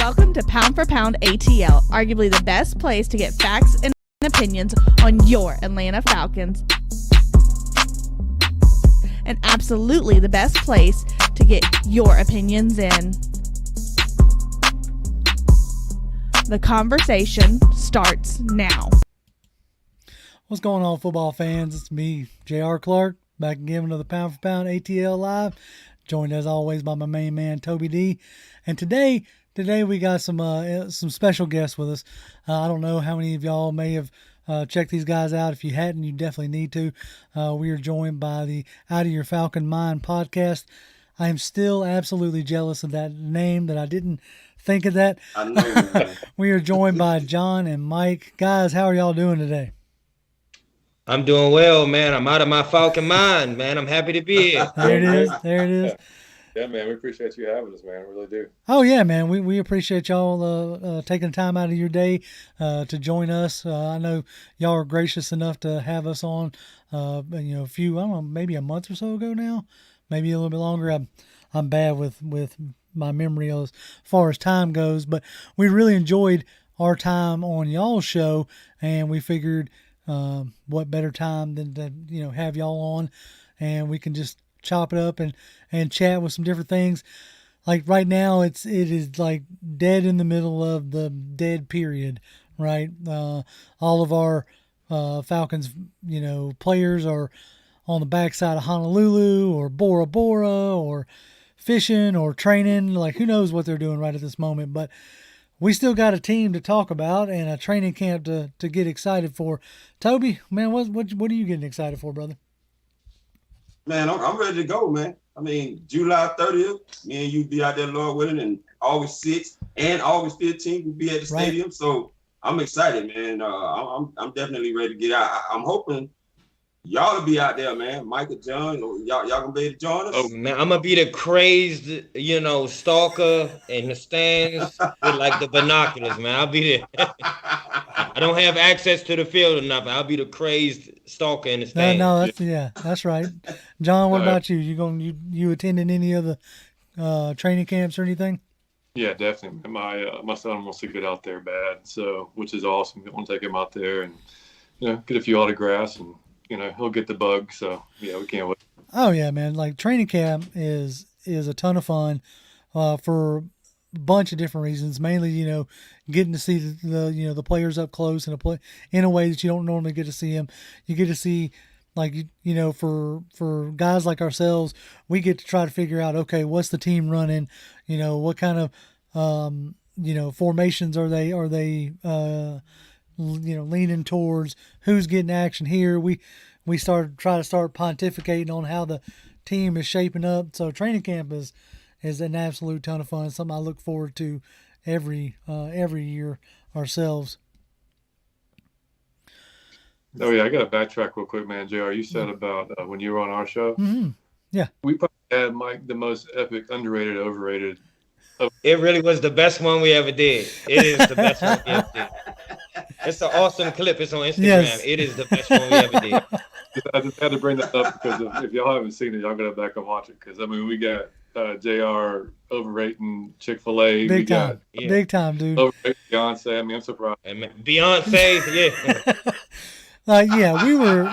Welcome to Pound for Pound ATL, arguably the best place to get facts and opinions on your Atlanta Falcons. And absolutely the best place to get your opinions in. The conversation starts now. What's going on, football fans? It's me, J.R. Clark, back again with another Pound for Pound ATL Live, joined as always by my main man, Toby D. And today we got some special guests with us. I don't know how many of y'all may have checked these guys out. If you hadn't, you definitely need to. We are joined by the Outta Your Falcon Minds podcast. I am still absolutely jealous of that name, that I didn't think of that. I know, man. We are joined by John and Mike. Guys, how are y'all doing today? I'm doing well, man. I'm out of my Falcon mind, man. I'm happy to be here. There it is. Yeah, man, we appreciate you having us, man. We really do. Oh, yeah, man. We appreciate y'all taking time out of your day to join us. I know y'all are gracious enough to have us on, a few, I don't know, maybe a month or so ago now, maybe a little bit longer. I'm bad with my memory as far as time goes, but we really enjoyed our time on y'all's show, and we figured what better time than to have y'all on, and we can just chop it up and chat with some different things. Like right now it is like dead in the middle of the dead period, right? All of our Falcons players are on the backside of Honolulu or Bora Bora or fishing or training. Like, who knows what they're doing right at this moment, but we still got a team to talk about and a training camp to get excited for. Toby, man, what are you getting excited for, brother? Man, I'm ready to go, man. I mean, July 30th, me and you be out there, Lord willing, and August 6th and August 15th, we'll be at the stadium. So I'm excited, man. I'm definitely ready to get out. I'm hoping y'all will be out there, man. Michael, John, y'all gonna be able to join us? Oh, man, I'm going to be the crazed, stalker in the stands with, like, the binoculars, man. I'll be there. I don't have access to the field or nothing. I'll be the crazed stalker in the stands. No, that's right. John, what about you? You attending any of the training camps or anything? Yeah, definitely. My son wants to get out there bad, so which is awesome. I want to take him out there and get a few autographs, and he'll get the bug. So yeah, we can't wait. Oh yeah, man! Like, training camp is a ton of fun for a bunch of different reasons. Mainly, getting to see the players up close and in a way that you don't normally get to see them. You get to see, like, for guys like ourselves, we get to try to figure out, okay, what's the team running? What kind of formations are they leaning towards, who's getting action here. We try to start pontificating on how the team is shaping up. So training camp is an absolute ton of fun. It's something I look forward to every year ourselves. Oh yeah, I got to backtrack real quick, man. JR, you said about when you were on our show. Mm-hmm. Yeah, we probably had, Mike, the most epic, underrated, overrated. It really was the best one we ever did. It is the best one we ever did. It's an awesome clip. It's on Instagram. Yes. It is the best one we ever did. I just had to bring that up because if y'all haven't seen it, y'all got to back and watch it. Because, we got JR overrating Chick-fil-A. Big time, dude. Overrating Beyonce. I'm surprised. Beyonce, yeah. We were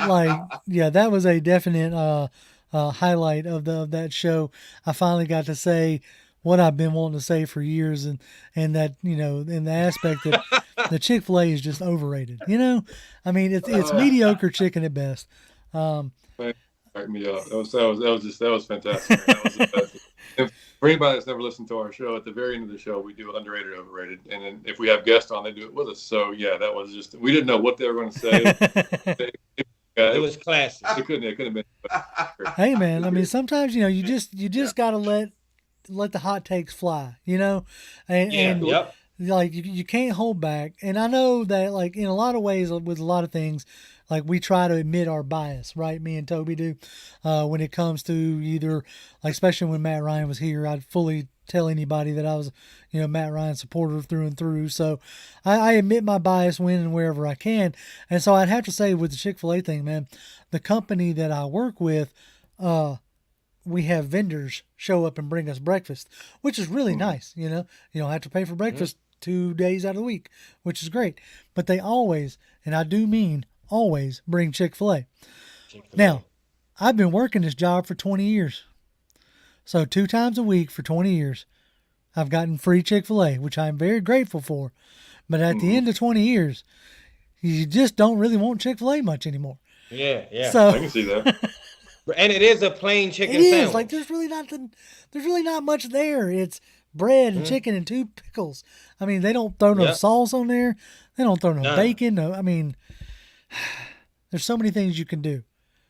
that was a definite highlight of that show. I finally got to say what I've been wanting to say for years, and that in the aspect that the Chick-fil-A is just overrated. It's mediocre chicken at best. Man, cracked me up. That was fantastic. That was the best. And for anybody that's never listened to our show, at the very end of the show, we do underrated, overrated, and then if we have guests on, they do it with us. So yeah, that was just, we didn't know what they were going to say. it was classic. It couldn't have been. Hey man, sometimes you just got to let the hot takes fly, and yep. Like, you can't hold back. And I know that, like, in a lot of ways with a lot of things, like, we try to admit our bias, right? Me and Toby do, when it comes to either, like, especially when Matt Ryan was here, I'd fully tell anybody that I was, Matt Ryan supporter through and through. So I admit my bias when and wherever I can. And so I'd have to say with the Chick-fil-A thing, man, the company that I work with, we have vendors show up and bring us breakfast, which is really nice. You know, you don't have to pay for breakfast 2 days out of the week, which is great. But they always, and I do mean always, bring Chick-fil-A. Now, I've been working this job for 20 years. So 2 times a week for 20 years, I've gotten free Chick-fil-A, which I'm very grateful for. But at the end of 20 years, you just don't really want Chick-fil-A much anymore. Yeah, yeah. So I can see that. And it is a plain chicken it is sandwich. like there's really not much there. It's bread and chicken and 2 pickles. I mean, they don't throw no sauce on there. They don't throw no bacon. No, I mean, there's so many things you can do.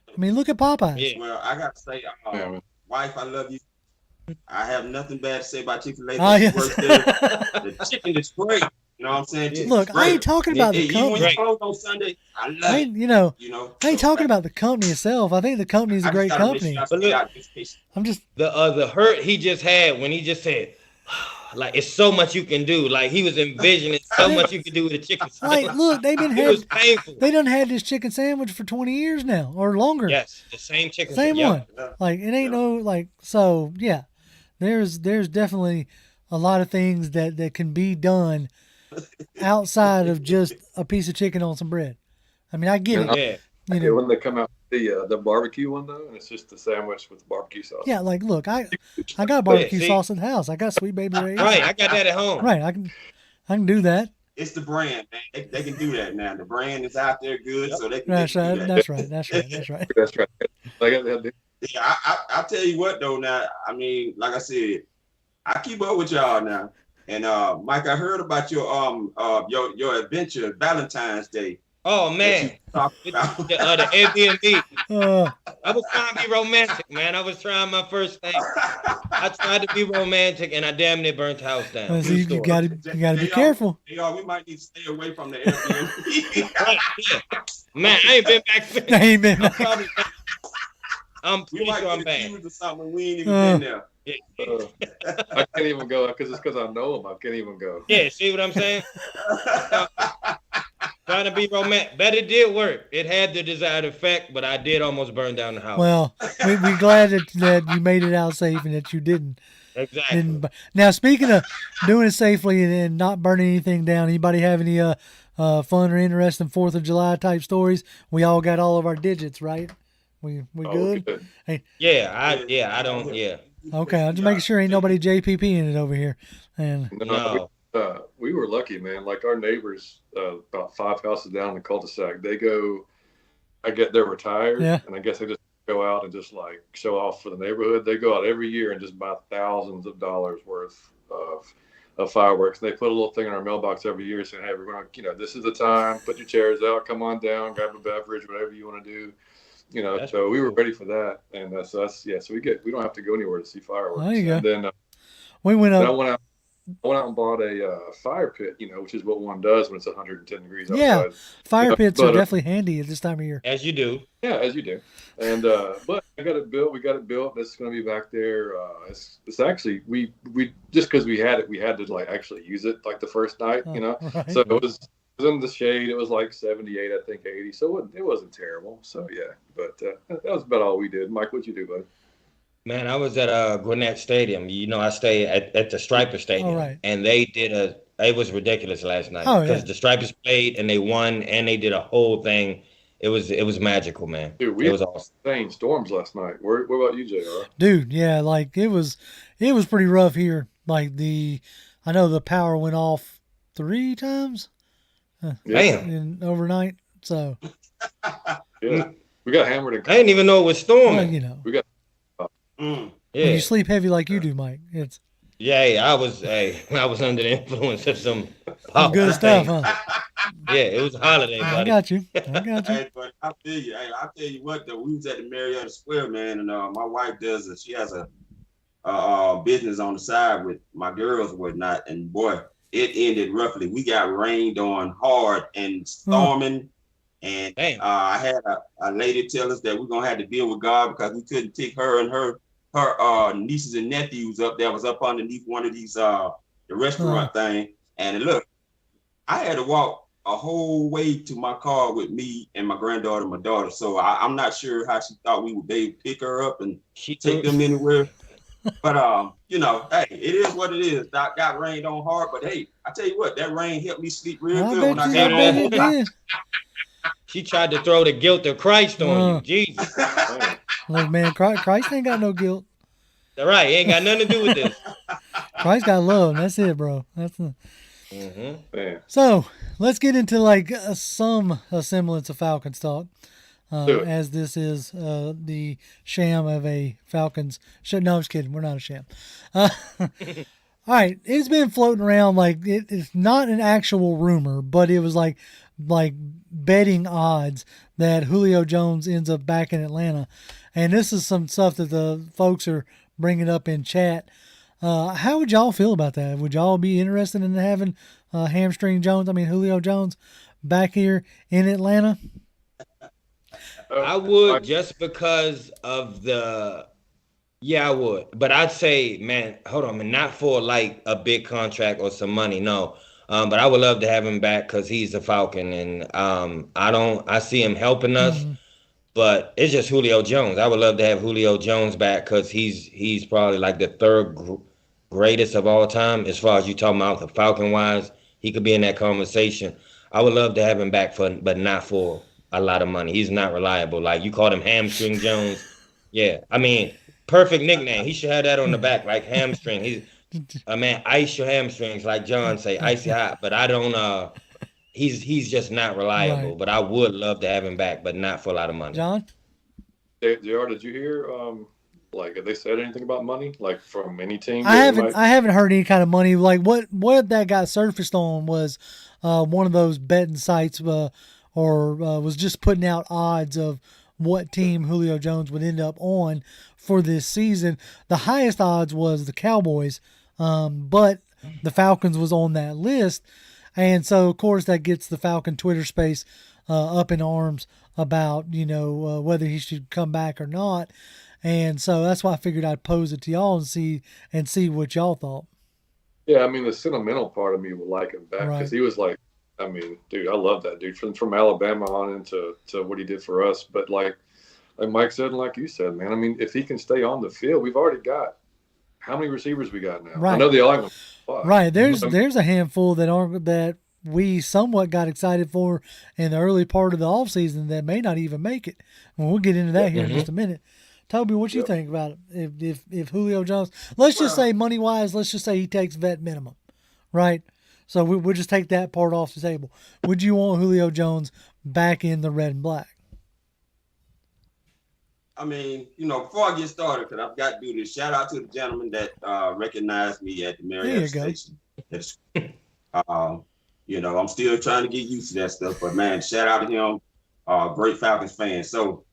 I mean, look at Popeyes. Yeah. Well, I got to say, wife, I love you. I have nothing bad to say about Chick-fil-A. Oh, yes. The chicken is great. You know what I'm saying? Look, I ain't talking about the You when company. you close on Sunday, I love it. You know, I ain't so talking about the company itself. I think the company is a great company. I'm just The hurt he just had when he just said, like, it's so much you can do. Like, he was envisioning so much you can do with a chicken sandwich. like, look, they've been It was painful. they done had this chicken sandwich for 20 years now or longer. Yes, the same chicken Same sandwich. one. Like, it ain't no, like, so yeah, there's definitely a lot of things that can be done outside of just a piece of chicken on some bread. I mean, I get it. Yeah. You know, When they come out the barbecue one though, and it's just the sandwich with barbecue sauce. yeah, like, look, I got barbecue sauce in the house. I got Sweet Baby Ray's. Right, I got that at home. Right, I can do that. It's the brand, man. They can do that now. The brand is out there good, so they can. That's they can right. do that. That's right. That's right. That's right. That's right. I got that. Yeah, I tell you what though. Now, I mean, like I said, I keep up with y'all now. And Mike, I heard about your adventure Valentine's Day. Oh man, the Airbnb. I was trying to be romantic, man. I was trying my first thing. I tried to be romantic, and I damn near burnt the house down. Well, see, you gotta be careful. Y'all, we might need to stay away from the Airbnb. Right, yeah. Man, I ain't been back since. I ain't been. I'm We pretty might sure I'm get back. accused of something when we ain't even been there. I can't even go because it's because I know them. I can't even go. Yeah, see what I'm saying? Trying to be romantic, but it did work. It had the desired effect, but I did almost burn down the house. Well, we're glad that you made it out safe and that you didn't. Exactly. Now, speaking of doing it safely and not burning anything down, anybody have any fun or interesting 4th of July type stories? We all got all of our digits, right? We good? Hey. I don't. Okay, I'm just making sure ain't nobody JPP in it over here. And No. We were lucky, man. Like our neighbors, about 5 houses down the cul-de-sac, they're retired, and I guess they just go out and just like show off for the neighborhood. They go out every year and just buy thousands of dollars worth of fireworks. And they put a little thing in our mailbox every year saying, "Hey, we're going, this is the time. Put your chairs out. Come on down. Grab a beverage, whatever you want to do." So we were ready for that, and so we don't have to go anywhere to see fireworks. There you go. And then we went up. I went out and bought a fire pit, which is what one does when it's 110 degrees outside. Yeah, fire pits are definitely handy at this time of year. As you do. Yeah, as you do. And but I got it built. We got it built. It's going to be back there. It's actually we just because we had to like actually use it like the first night, Right. So it was in the shade. It was like 78, I think 80. So it wasn't terrible. So yeah, but that was about all we did. Mike, what'd you do, buddy? Man, I was at Gwinnett Stadium. I stay at the Striper Stadium, right. and they did it was ridiculous last night because the Stripers played and they won and they did a whole thing. It was magical, man. Dude, it was awesome. Insane storms last night. What about you, JR? Dude, yeah, like it was pretty rough here. Like I know the power went off 3 times. Damn. Overnight. So. Yeah, we got hammered in. I didn't even know it was storming. Well, we got. When you sleep heavy like you do, Mike, it's. Yeah, I was under the influence of some good stuff, huh? Yeah, it was a holiday, buddy. I got you. Hey, but I feel you. Hey, I tell you what, though, we was at the Marietta Square, man, and my wife she has a business on the side with my girls and whatnot, and boy, it ended roughly. We got rained on hard and storming, and I had a lady tell us that we're gonna have to deal with God because we couldn't take her and her nieces and nephews up that was up underneath one of these the restaurant thing. And look, I had to walk a whole way to my car with me and my granddaughter and my daughter. So I'm not sure how she thought we would be able to pick her up and take them anywhere. But you know, hey, it is what it is. Doc got rained on hard, but hey, I tell you what, that rain helped me sleep real good when I got home. She tried to throw the guilt of Christ on you. Jesus. Look, man, Christ ain't got no guilt. All right, ain't got nothing to do with this. Christ got love. That's it, bro. That's the. So let's get into like some semblance of Falcons talk, as this is the sham of a Falcons. No, I'm just kidding. We're not a sham. All right, it's been floating around like it's not an actual rumor, but it was like betting odds that Julio Jones ends up back in Atlanta, and this is some stuff that the folks are bringing up in chat. How would y'all feel about that? Would y'all be interested in having Julio Jones back here in Atlanta? I would, just because of I would. But I'd say, man, hold on, man, not for like a big contract or some money, no. But I would love to have him back because he's a Falcon, and I see him helping us. Mm-hmm. But it's just Julio Jones. I would love to have Julio Jones back because he's probably like the third greatest of all time as far as you talking about the Falcon wise. He could be in that conversation. I would love to have him back but not for a lot of money. He's not reliable. Like you called him Hamstring Jones. Yeah, I mean, perfect nickname. He should have that on the back, like hamstring. He's man, ice your hamstrings, like John say, icy hot. But I don't. He's just not reliable. Right. But I would love to have him back, but not for a lot of money. John? JR, did you hear like have they said anything about money? Like from any team? I haven't heard any kind of money. Like what that got surfaced on was one of those betting sites was just putting out odds of what team Julio Jones would end up on for this season. The highest odds was the Cowboys, but the Falcons was on that list. And so, of course, that gets the Falcon Twitter space up in arms about, whether he should come back or not. And so that's why I figured I'd pose it to y'all and see what y'all thought. Yeah, I mean, the sentimental part of me would like him back because he was like, I mean, dude, I love that dude from Alabama on into what he did for us. But like Mike said, and like you said, man, I mean, if he can stay on the field, we've already got how many receivers we got now? Right. I know the line. Right. There's a handful that we somewhat got excited for in the early part of the offseason that may not even make it. Well, we'll get into that here in just a minute. Toby, what you think about it? If Julio Jones, let's just say money wise, let's just say he takes vet minimum, right? So we'll just take that part off the table. Would you want Julio Jones back in the red and black? I mean, before I get started, because I've got to do this, shout out to the gentleman that recognized me at the Marriott station. I'm still trying to get used to that stuff, but man, shout out to him. Great Falcons fan. So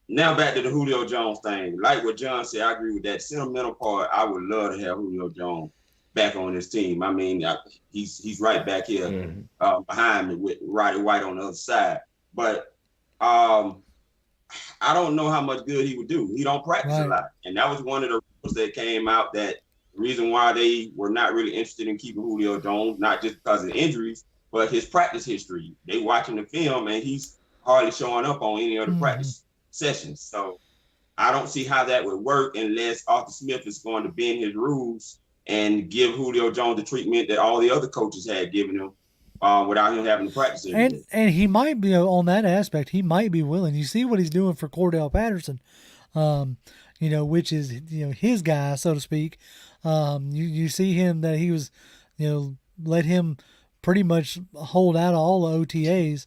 now back to the Julio Jones thing. Like what John said, I agree with that sentimental part. I would love to have Julio Jones back on this team. I mean, he's right back here behind me with Roddy White on the other side. But I don't know how much good he would do. He don't practice a lot. And that was one of the rules that came out, that the reason why they were not really interested in keeping Julio Jones, not just because of injuries, but his practice history. They watching the film and he's hardly showing up on any of the practice sessions. So I don't see how that would work unless Arthur Smith is going to bend his rules and give Julio Jones the treatment that all the other coaches had given him. Without him having to practice it. And he might be, on that aspect, he might be willing. You see what he's doing for Cordell Patterson, which is, his guy, so to speak. You see him that he was, let him pretty much hold out all the OTAs,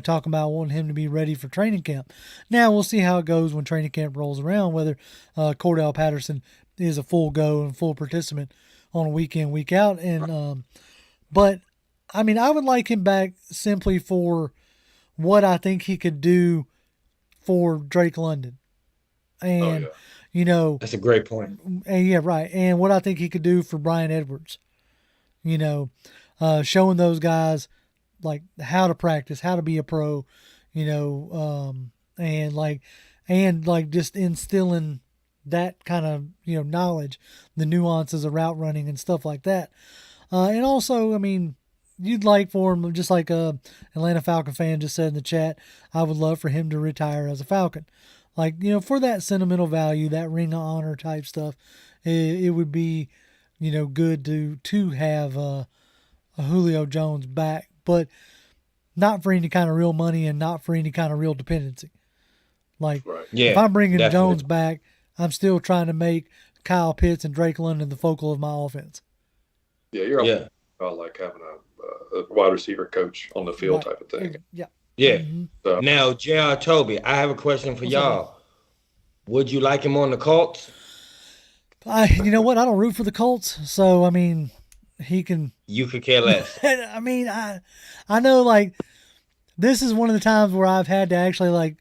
talking about wanting him to be ready for training camp. Now we'll see how it goes when training camp rolls around, whether Cordell Patterson is a full go and full participant on a week in, week out. And, but I mean, I would like him back simply for what I think he could do for Drake London. And, that's a great point. And yeah, right. And what I think he could do for Brian Edwards, showing those guys like how to practice, how to be a pro, and just instilling that kind of, knowledge, the nuances of route running and stuff like that. And also, I mean, you'd like for him, just like a Atlanta Falcon fan just said in the chat, I would love for him to retire as a Falcon. Like, you know, for that sentimental value, that ring of honor type stuff, it would be, you know, good to have a Julio Jones back, but not for any kind of real money and not for any kind of real dependency. Like, if I'm bringing Jones back, I'm still trying to make Kyle Pitts and Drake London the focal of my offense. Yeah, you're about like having a wide receiver coach on the field type of thing. Yeah. Yeah. Mm-hmm. So, Now, J.R. Toby, I have a question for y'all. Would you like him on the Colts? You know what? I don't root for the Colts, so I mean, he can. You could care less. I mean, I know, like, this is one of the times where I've had to actually, like,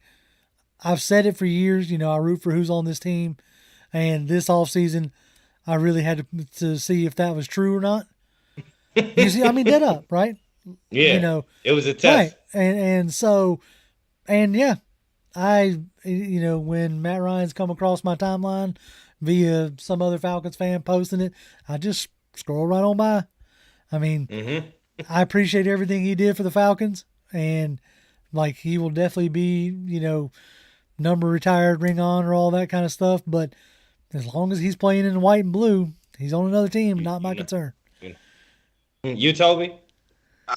I've said it for years. You know, I root for who's on this team, and this offseason, I really had to see if that was true or not. You see, I mean, dead up, right? Yeah. You know, it was a test. Right. And so, and yeah, you know, when Matt Ryan's come across my timeline via some other Falcons fan posting it, I just scroll right on by. I mean, I appreciate everything he did for the Falcons, and like, he will definitely be, you know, number retired, ring honor, all that kind of stuff. But as long as he's playing in white and blue, he's on another team, not my concern. You, Toby?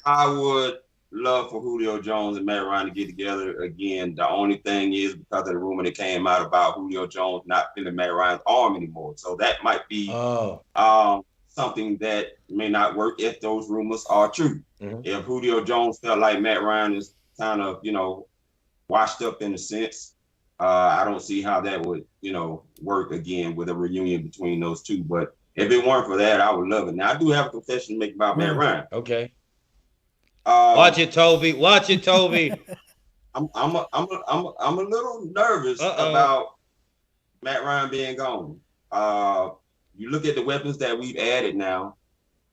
I would love for Julio Jones and Matt Ryan to get together again. The only thing is, because of the rumor that came out about Julio Jones not feeling Matt Ryan's arm anymore. So that might be something that may not work if those rumors are true. If Julio Jones felt like Matt Ryan is kind of, you know, washed up in a sense, I don't see how that would, you know, work again with a reunion between those two. But if it weren't for that, I would love it. Now, I do have a confession to make about Matt Ryan. Okay. Watch it, Toby. Watch it, Toby. I'm a little nervous about Matt Ryan being gone. You look at the weapons that we've added now,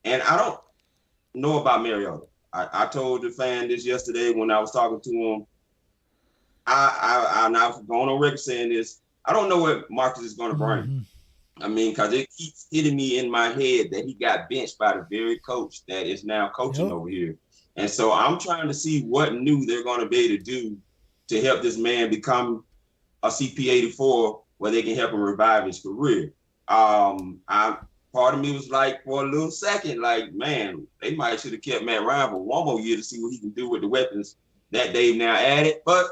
and I don't know about Mariota. I told the fan this yesterday when I was talking to him. I'm not going on record saying this. I don't know what Marcus is going to bring. I mean, because it keeps hitting me in my head that he got benched by the very coach that is now coaching over here. And so I'm trying to see what new they're going to be able to do to help this man become a CP84 where they can help him revive his career. Part of me was like, for a little second, like, man, they might should have kept Matt Ryan for one more year to see what he can do with the weapons that they've now added. But,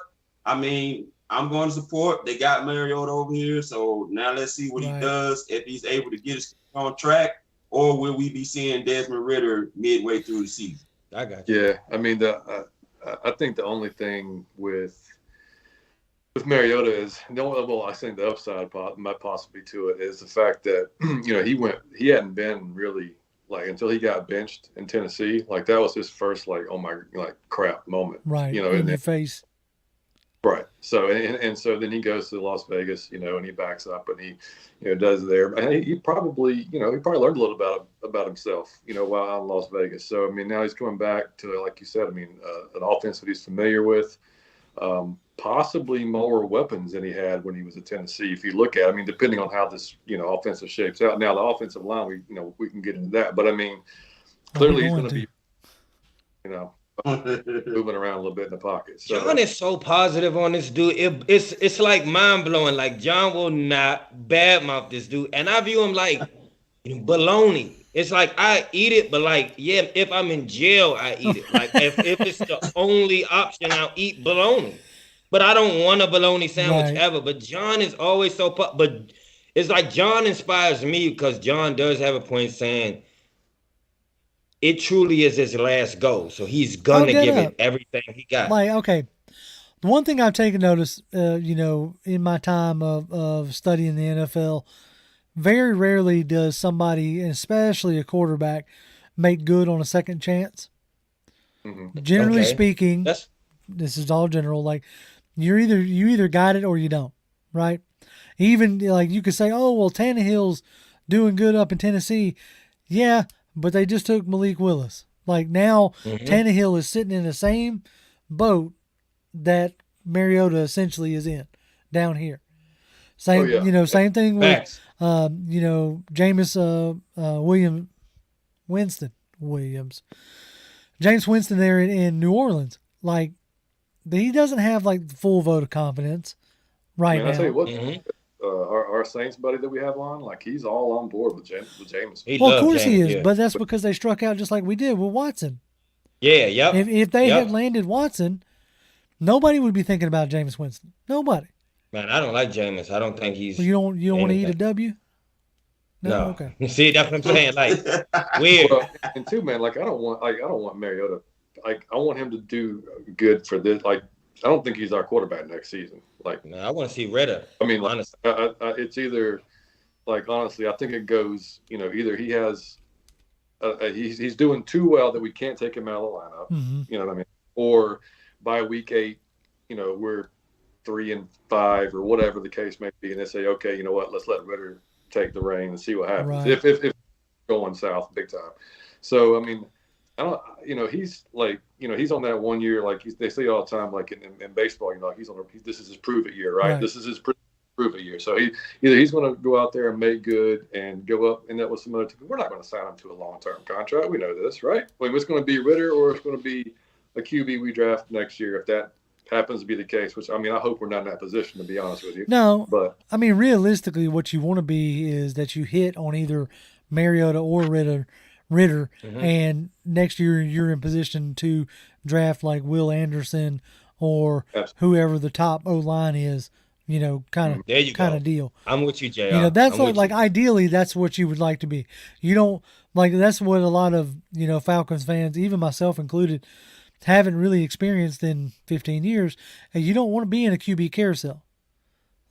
I mean, I'm going to support. They got Mariota over here, so now let's see what he does, if he's able to get us on track, or will we be seeing Desmond Ridder midway through the season? I got you. Yeah, I mean, I think the only thing with Mariota is, well, I think the upside might possibly to it is the fact that, you know, he hadn't been really, like, until he got benched in Tennessee, like, that was his first, like, oh my, like, crap moment. Right, you know, in your face. Right. So, and so then he goes to Las Vegas, you know, and he backs up and he, you know, does there. And he probably learned a little about himself, you know, while out in Las Vegas. So, I mean, now he's coming back to, like you said, I mean, an offense that he's familiar with, possibly more weapons than he had when he was at Tennessee. If you look at, I mean, depending on how this, you know, offensive shapes out. Now, the offensive line, we can get into that. But, I mean, clearly he's going to be, you know, moving around a little bit in the pocket. So, John is so positive on this dude. It's like mind blowing. Like, John will not badmouth this dude, and I view him like baloney. It's like I eat it, but like, yeah, if I'm in jail, I eat it. Like, if it's the only option, I'll eat bologna. But I don't want a bologna sandwich ever. But John is always so. But it's like John inspires me because John does have a point saying it truly is his last go. So he's gonna give it everything he got. Like, okay, the one thing I've taken notice, you know, in my time of studying the NFL, very rarely does somebody, especially a quarterback, make good on a second chance. Generally speaking, this is all general. Like, you either got it or you don't, right? Even like you could say, oh well, Tannehill's doing good up in Tennessee, yeah, but they just took Malik Willis. Like, now Tannehill is sitting in the same boat that Mariota essentially is in down here. Same, you know, same thing with, you know, Jameis Winston Williams. James Winston there in New Orleans, like he doesn't have like the full vote of confidence right now. I tell you what, our Saints buddy that we have on, like he's all on board with James. Well, of course he is, but that's because they struck out just like we did with Watson. Yeah, yep. If they had landed Watson, nobody would be thinking about Jameis Winston. Nobody. Man, I don't like Jameis. I don't think he's. Well, you don't want to eat a W? No. Okay. See, that's what I'm saying. Like weird. Well, and two, man, like I don't want Mariota. Like I want him to do good for this. Like I don't think he's our quarterback next season. Like no, I want to see Ritter. I mean, like, honestly, it's either like honestly, I think it goes. You know, either he has. He's doing too well that we can't take him out of the lineup. Mm-hmm. You know what I mean? Or by week 8, you know, we're 3-5 or whatever the case may be, and they say, okay, you know what? Let's let Ritter take the reign and see what happens. Right. If going south big time. So I mean, I don't. You know, he's like, you know, he's on that 1 year. Like they say all the time, like in baseball, you know, like this is his prove it year, right? This is his prove it year. So he's going to go out there and make good and go up. And that was some other. We're not going to sign him to a long-term contract. We know this, right? I mean, it's going to be Ritter or it's going to be a QB we draft next year if that happens to be the case. Which I mean, I hope we're not in that position, to be honest with you. No, but I mean, realistically, what you want to be is that you hit on either Mariota or Ritter, and next year you're in position to draft like Will Anderson or whoever the top O-line is. You know, kind of deal. I'm with you, JR. You know, that's like ideally that's what you would like to be. You don't like that's what a lot of, you know, Falcons fans, even myself included, haven't really experienced in 15 years. And you don't want to be in a QB carousel.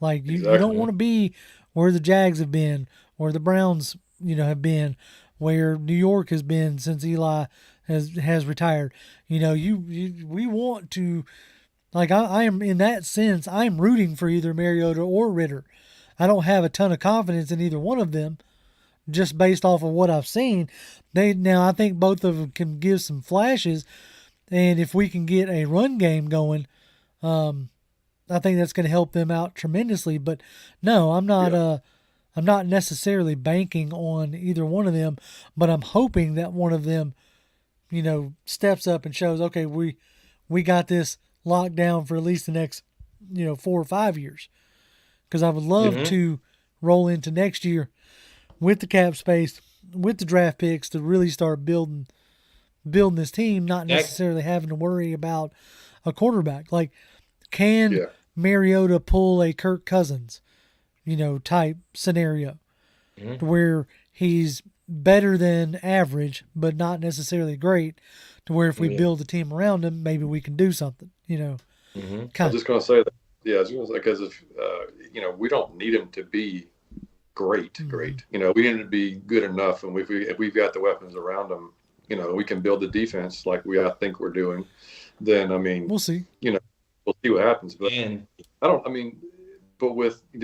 Like you don't want to be where the Jags have been, where the Browns, you know, have been, where New York has been since Eli has retired. You know, we want to. Like I am in that sense, I'm rooting for either Mariota or Ritter. I don't have a ton of confidence in either one of them, just based off of what I've seen. Now I think both of them can give some flashes, and if we can get a run game going, I think that's going to help them out tremendously. But no, I'm not. I'm not necessarily banking on either one of them, but I'm hoping that one of them, you know, steps up and shows, okay, we got this locked down for at least the next, you know, 4 or 5 years. Because I would love to roll into next year with the cap space, with the draft picks to really start building this team, not necessarily having to worry about a quarterback. Like, can Mariota pull a Kirk Cousins, you know, type scenario where he's better than average, but not necessarily great, to where if we build a team around him, maybe we can do something, you know. I was just going to say that. Yeah, I was going to say, because if, you know, we don't need him to be great. You know, we need him to be good enough. And if we've got the weapons around him, you know, we can build the defense like I think we're doing. Then, I mean, we'll see. You know, we'll see what happens. But did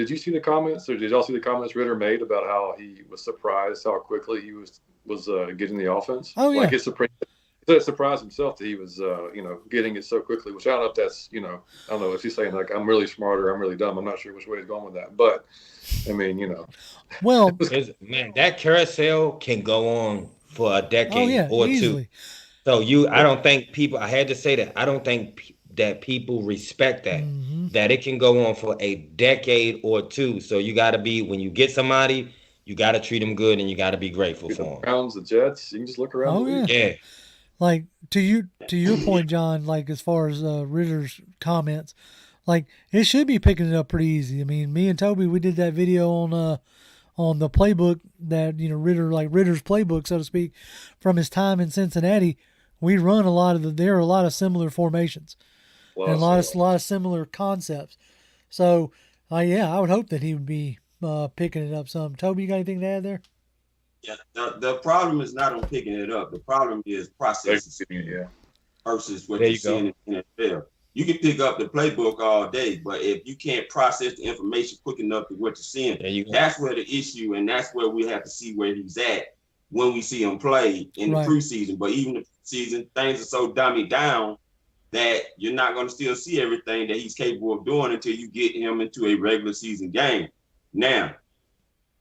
you see the comments, or did y'all see the comments Ritter made about how he was surprised how quickly he was getting the offense? Oh, yeah. Like it surprised himself that he was, you know, getting it so quickly, which I don't know if that's, you know, I don't know if he's saying like, I'm really smart or I'm really dumb. I'm not sure which way he's going with that. But, I mean, you know. Well. Man, that carousel can go on for a decade or easily. 2. So I don't think people, I had to say that, I don't think that people respect that, that it can go on for a decade or 2. So you got to be, when you get somebody, you got to treat them good and you got to be grateful for them. Browns, the Jets, you can just look around. Oh, yeah. Like, to your point, John, like as far as Ritter's comments, like it should be picking it up pretty easy. I mean, me and Toby, we did that video on the playbook that, you know, Ritter's playbook, so to speak, from his time in Cincinnati. We run there are a lot of similar formations and a lot of similar concepts. So, I would hope that he would be picking it up some. Toby, you got anything to add there? Yeah, the problem is not on picking it up. The problem is processing versus what you see in the NFL. You can pick up the playbook all day, but if you can't process the information quick enough to what you're seeing, that's where the issue, and that's where we have to see where he's at when we see him play in the preseason. But even the preseason, things are so dummied down that you're not going to still see everything that he's capable of doing until you get him into a regular season game. Now,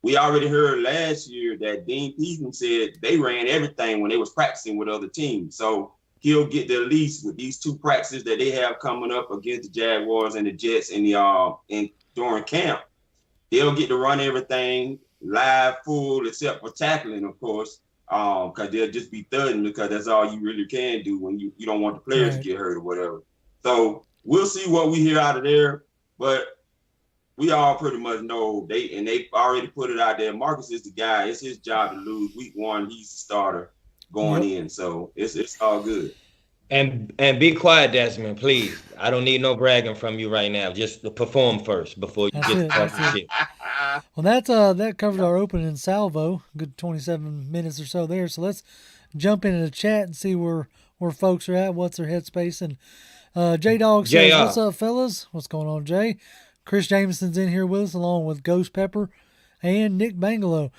we already heard last year that Dean Peason said they ran everything when they was practicing with other teams. So he'll get the least with these 2 practices that they have coming up against the Jaguars and the Jets in the during camp. They'll get to run everything live, full, except for tackling, of course, because they'll just be thudding because that's all you really can do when you don't want the players to get hurt or whatever. So we'll see what we hear out of there, but we all pretty much know they've already put it out there. Marcus is the guy. It's his job to lose. Week 1, he's the starter going in, so it's all good. And be quiet, Desmond, please. I don't need no bragging from you right now. Just perform first before you get to talking shit. Well, that covers our opening salvo. Good 27 minutes or so there. So let's jump into the chat and see where folks are at, what's their headspace. And J Dog says, "What's up, fellas? What's going on, Jay?" Chris Jameson's in here with us, along with Ghost Pepper and Nick Bangalow.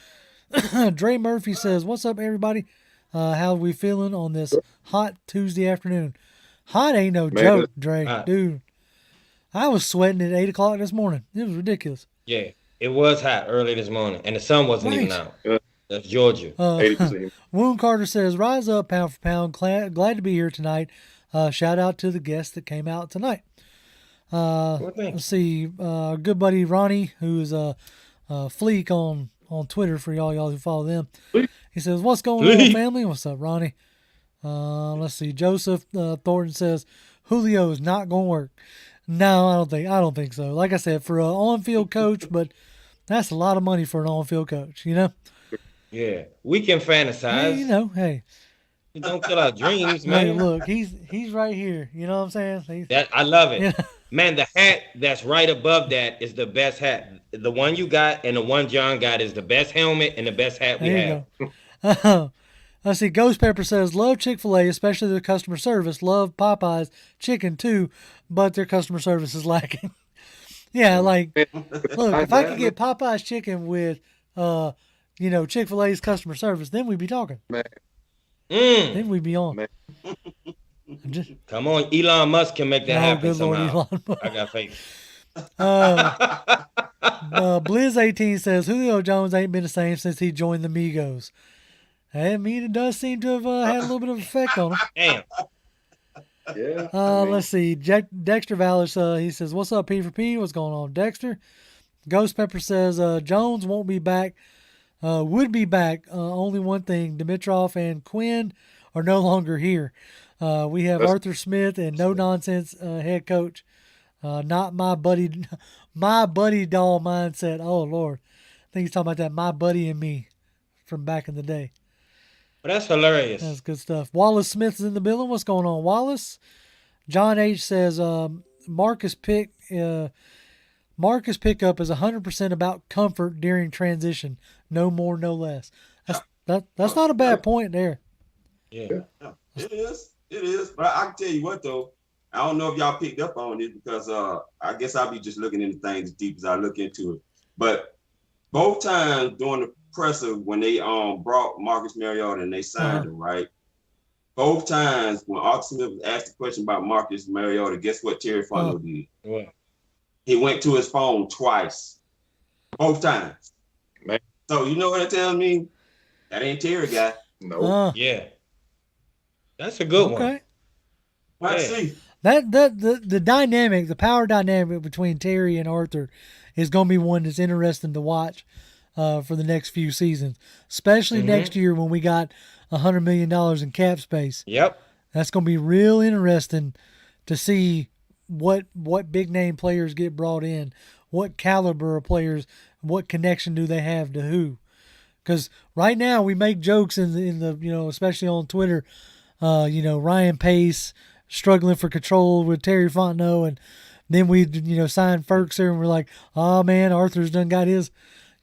Dre Murphy says, "What's up, everybody? How are we feeling on this hot Tuesday afternoon?" Hot ain't no joke, Dre. Dude, I was sweating at 8 o'clock this morning. It was ridiculous. Yeah, it was hot early this morning, and the sun wasn't even out. That's Georgia. 80%. Wound Carter says, "Rise up, pound for pound. Glad to be here tonight. Shout out to the guests that came out tonight." Let's see. Good buddy Ronnie, who's a Fleek on Twitter for y'all who follow them. He says, "What's going on, family?" What's up, Ronnie? Let's see. Joseph Thornton says, "Julio is not going to work." No, I don't think so. Like I said, for an on-field coach, but that's a lot of money for an on-field coach, you know? Yeah, we can fantasize. Hey, hey. Don't kill our dreams, man. Hey, look, he's right here. You know what I'm saying? I love it. Yeah. Man, the hat that's right above that is the best hat. The one you got and the one John got is the best helmet and the best hat we have. Let's see. Ghost Pepper says, "Love Chick-fil-A, especially their customer service. Love Popeye's chicken too, but their customer service is lacking." Yeah, like, look, if I could get Popeye's chicken with, Chick-fil-A's customer service, then we'd be talking. Then we'd be on. Come on, Elon Musk can make that happen good Lord, somehow. Elon Musk. I got faith. Blizz18 says, "Julio Jones ain't been the same since he joined the Migos." I mean, it does seem to have had a little bit of effect on him. Damn. Yeah. Let's see. Dexter Vallis, he says, "What's up, P for P? What's going on, Dexter?" Ghost Pepper says, "Jones won't be back. Would be back. Only one thing: Dimitrov and Quinn are no longer here. We have Arthur Smith and no nonsense head coach. Not my buddy doll mindset." Oh Lord, I think he's talking about that "my buddy and me" from back in the day. But that's hilarious. That's good stuff. Wallace Smith is in the building. What's going on, Wallace? John H says, Marcus pickup is 100% about comfort during transition. No more, no less. That's not a bad point there. Yeah. It is. But I can tell you what, though. I don't know if y'all picked up on it because I guess I'll be just looking into things as deep as I look into it. But both times during the presser when they brought Marcus Mariota and they signed him, right? Both times when Arthur Smith was asked a question about Marcus Mariota, guess what Terry Fontenot did? What? He went to his phone twice. Both times. Man. So you know what that tells me? That ain't Terry guy. No. Yeah. That's a good one. Let's see. The dynamic, the power dynamic between Terry and Arthur is going to be one that's interesting to watch for the next few seasons, especially next year when we got $100 million in cap space. Yep. That's going to be real interesting to see what big name players get brought in, what caliber of players, what connection do they have to who. Because right now we make jokes in the especially on Twitter, Ryan Pace struggling for control with Terry Fontenot, and then we sign Ferguson and we're like, oh man, Arthur's done got his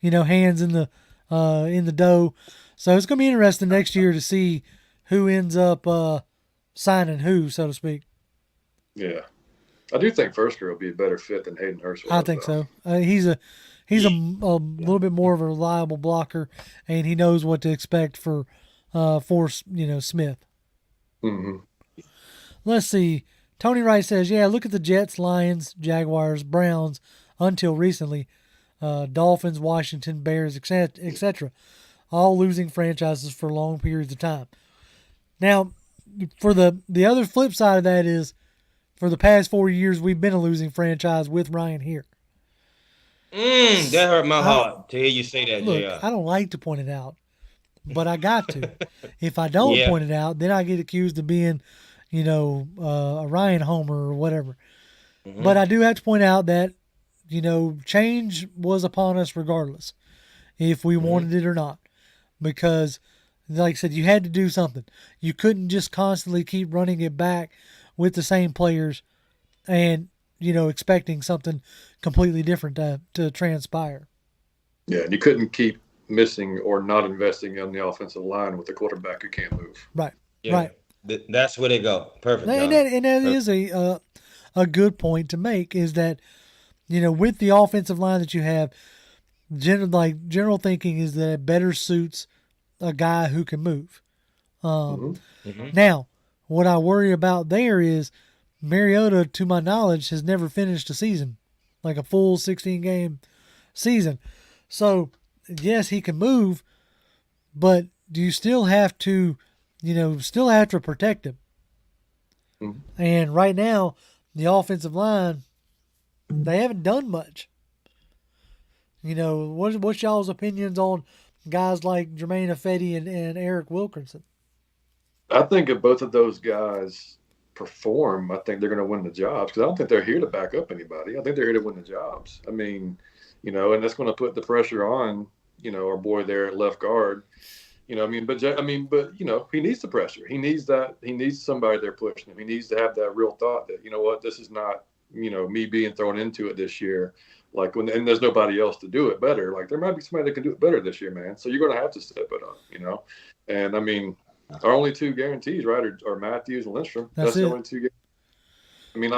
hands in the dough. So it's gonna be interesting next year to see who ends up signing who, so to speak. Yeah, I do think Fursker will be a better fit than Hayden Hurst. I think so. He's a little bit more of a reliable blocker, and he knows what to expect for Smith. Mm-hmm. Let's see. Tony Wright says, "Yeah, look at the Jets, Lions, Jaguars, Browns until recently, Dolphins, Washington, Bears, etc. All losing franchises for long periods of time." Now, for the other flip side of that is, for the past 4 years, we've been a losing franchise with Ryan here. That hurt my heart to hear you say that, Look, JR. I don't like to point it out, but I got to. If I don't Yeah. point it out, then I get accused of being, a Ryan homer or whatever. Mm-hmm. But I do have to point out that, change was upon us regardless, if we wanted it or not. Because, like I said, you had to do something. You couldn't just constantly keep running it back with the same players and, expecting something completely different to transpire. Yeah, and you couldn't keep missing or not investing on the offensive line with a quarterback who can't move. Right. Yeah. Right. That's where they go. Perfect. And John. that is a good point to make, is that, with the offensive line that you have, general thinking is that it better suits a guy who can move. Now, what I worry about there is Mariota, to my knowledge, has never finished a season, like a full 16-game season. So, yes, he can move, but do you still have to, protect him? And right now, the offensive line, they haven't done much. What's y'all's opinions on guys like Jermaine Ifedi and Eric Wilkerson? I think if both of those guys perform, I think they're going to win the jobs, because I don't think they're here to back up anybody. I think they're here to win the jobs. I mean, and that's going to put the pressure on, our boy there at left guard. But he needs the pressure. He needs that. He needs somebody there pushing him. He needs to have that real thought that, this is not, me being thrown into it this year. Like, and there's nobody else to do it better. Like, there might be somebody that can do it better this year, man. So you're going to have to step it up, And I mean, our only two guarantees, right, are Matthews and Lindstrom. That's the only two guarantees. I mean,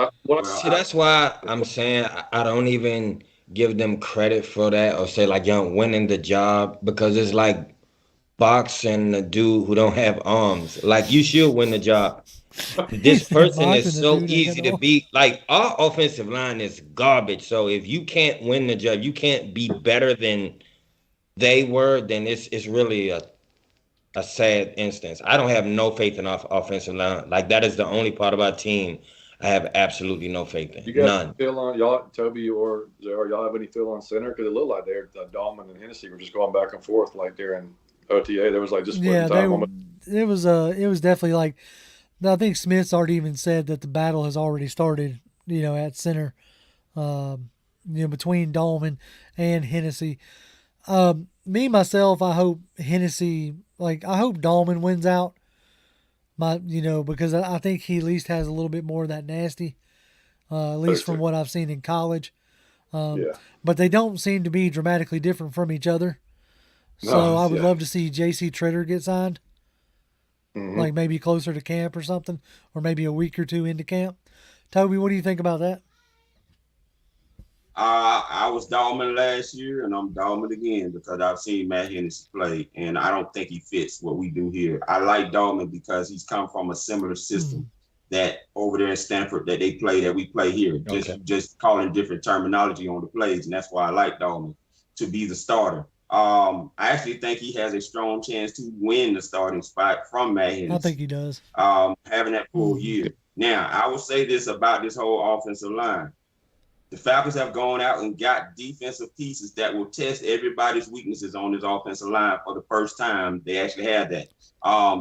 See, that's why I'm saying I don't even give them credit for that, or say like young winning the job, because it's like boxing a dude who don't have arms. Like, you should win the job. This person is so easy to beat. Like, our offensive line is garbage. So if you can't win the job, you can't be better than they were, then it's really a sad instance. I don't have no faith in our offensive line. Like, that is the only part of our team I have absolutely no faith in. You guys None. feel on y'all, Toby or Zara, y'all have any feel on center? Because it looked like Dahlman and Hennessy were just going back and forth like during OTA. There was like just it was definitely like, I think Smith's already even said that the battle has already started, at center, between Dahlman and Hennessy. Myself, I hope Hennessy, I hope Dahlman wins out. Because I think he at least has a little bit more of that nasty, at least from what I've seen in college. But they don't seem to be dramatically different from each other. So I would love to see J.C. Tretter get signed, like maybe closer to camp or something, or maybe a week or two into camp. Toby, what do you think about that? I was Dahlman last year, and I'm Dahlman again because I've seen Matt Hennessy play, and I don't think he fits what we do here. I like Dahlman because he's come from a similar system that over there in Stanford that they play that we play here. Just calling different terminology on the plays, and that's why I like Dahlman to be the starter. I actually think he has a strong chance to win the starting spot from Matt Hennessy. I think he does. Having that full year. Now, I will say this about this whole offensive line. The Falcons have gone out and got defensive pieces that will test everybody's weaknesses on this offensive line for the first time. They actually have that.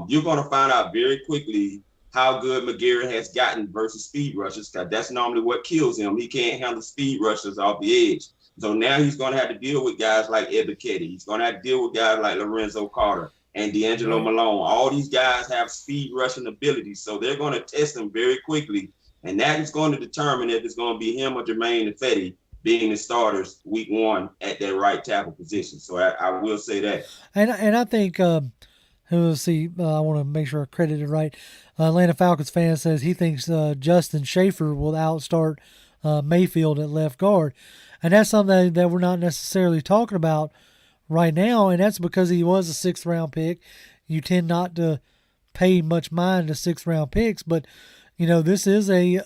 You're going to find out very quickly how good McGarrett has gotten versus speed rushers, because that's normally what kills him. He can't handle speed rushers off the edge. So now he's going to have to deal with guys like Ebiketie. He's going to have to deal with guys like Lorenzo Carter and D'Angelo Malone. All these guys have speed rushing abilities, so they're going to test them very quickly. And that is going to determine if it's going to be him or Jermaine Ifedi being the starters week one at that right tackle position. So I will say that. And I think, let's see, I want to make sure I credit it right. Atlanta Falcons fan says he thinks Justin Schaefer will outstart Mayfield at left guard. And that's something that we're not necessarily talking about right now, and that's because he was a 6th-round pick. You tend not to pay much mind to 6th-round picks, but this is a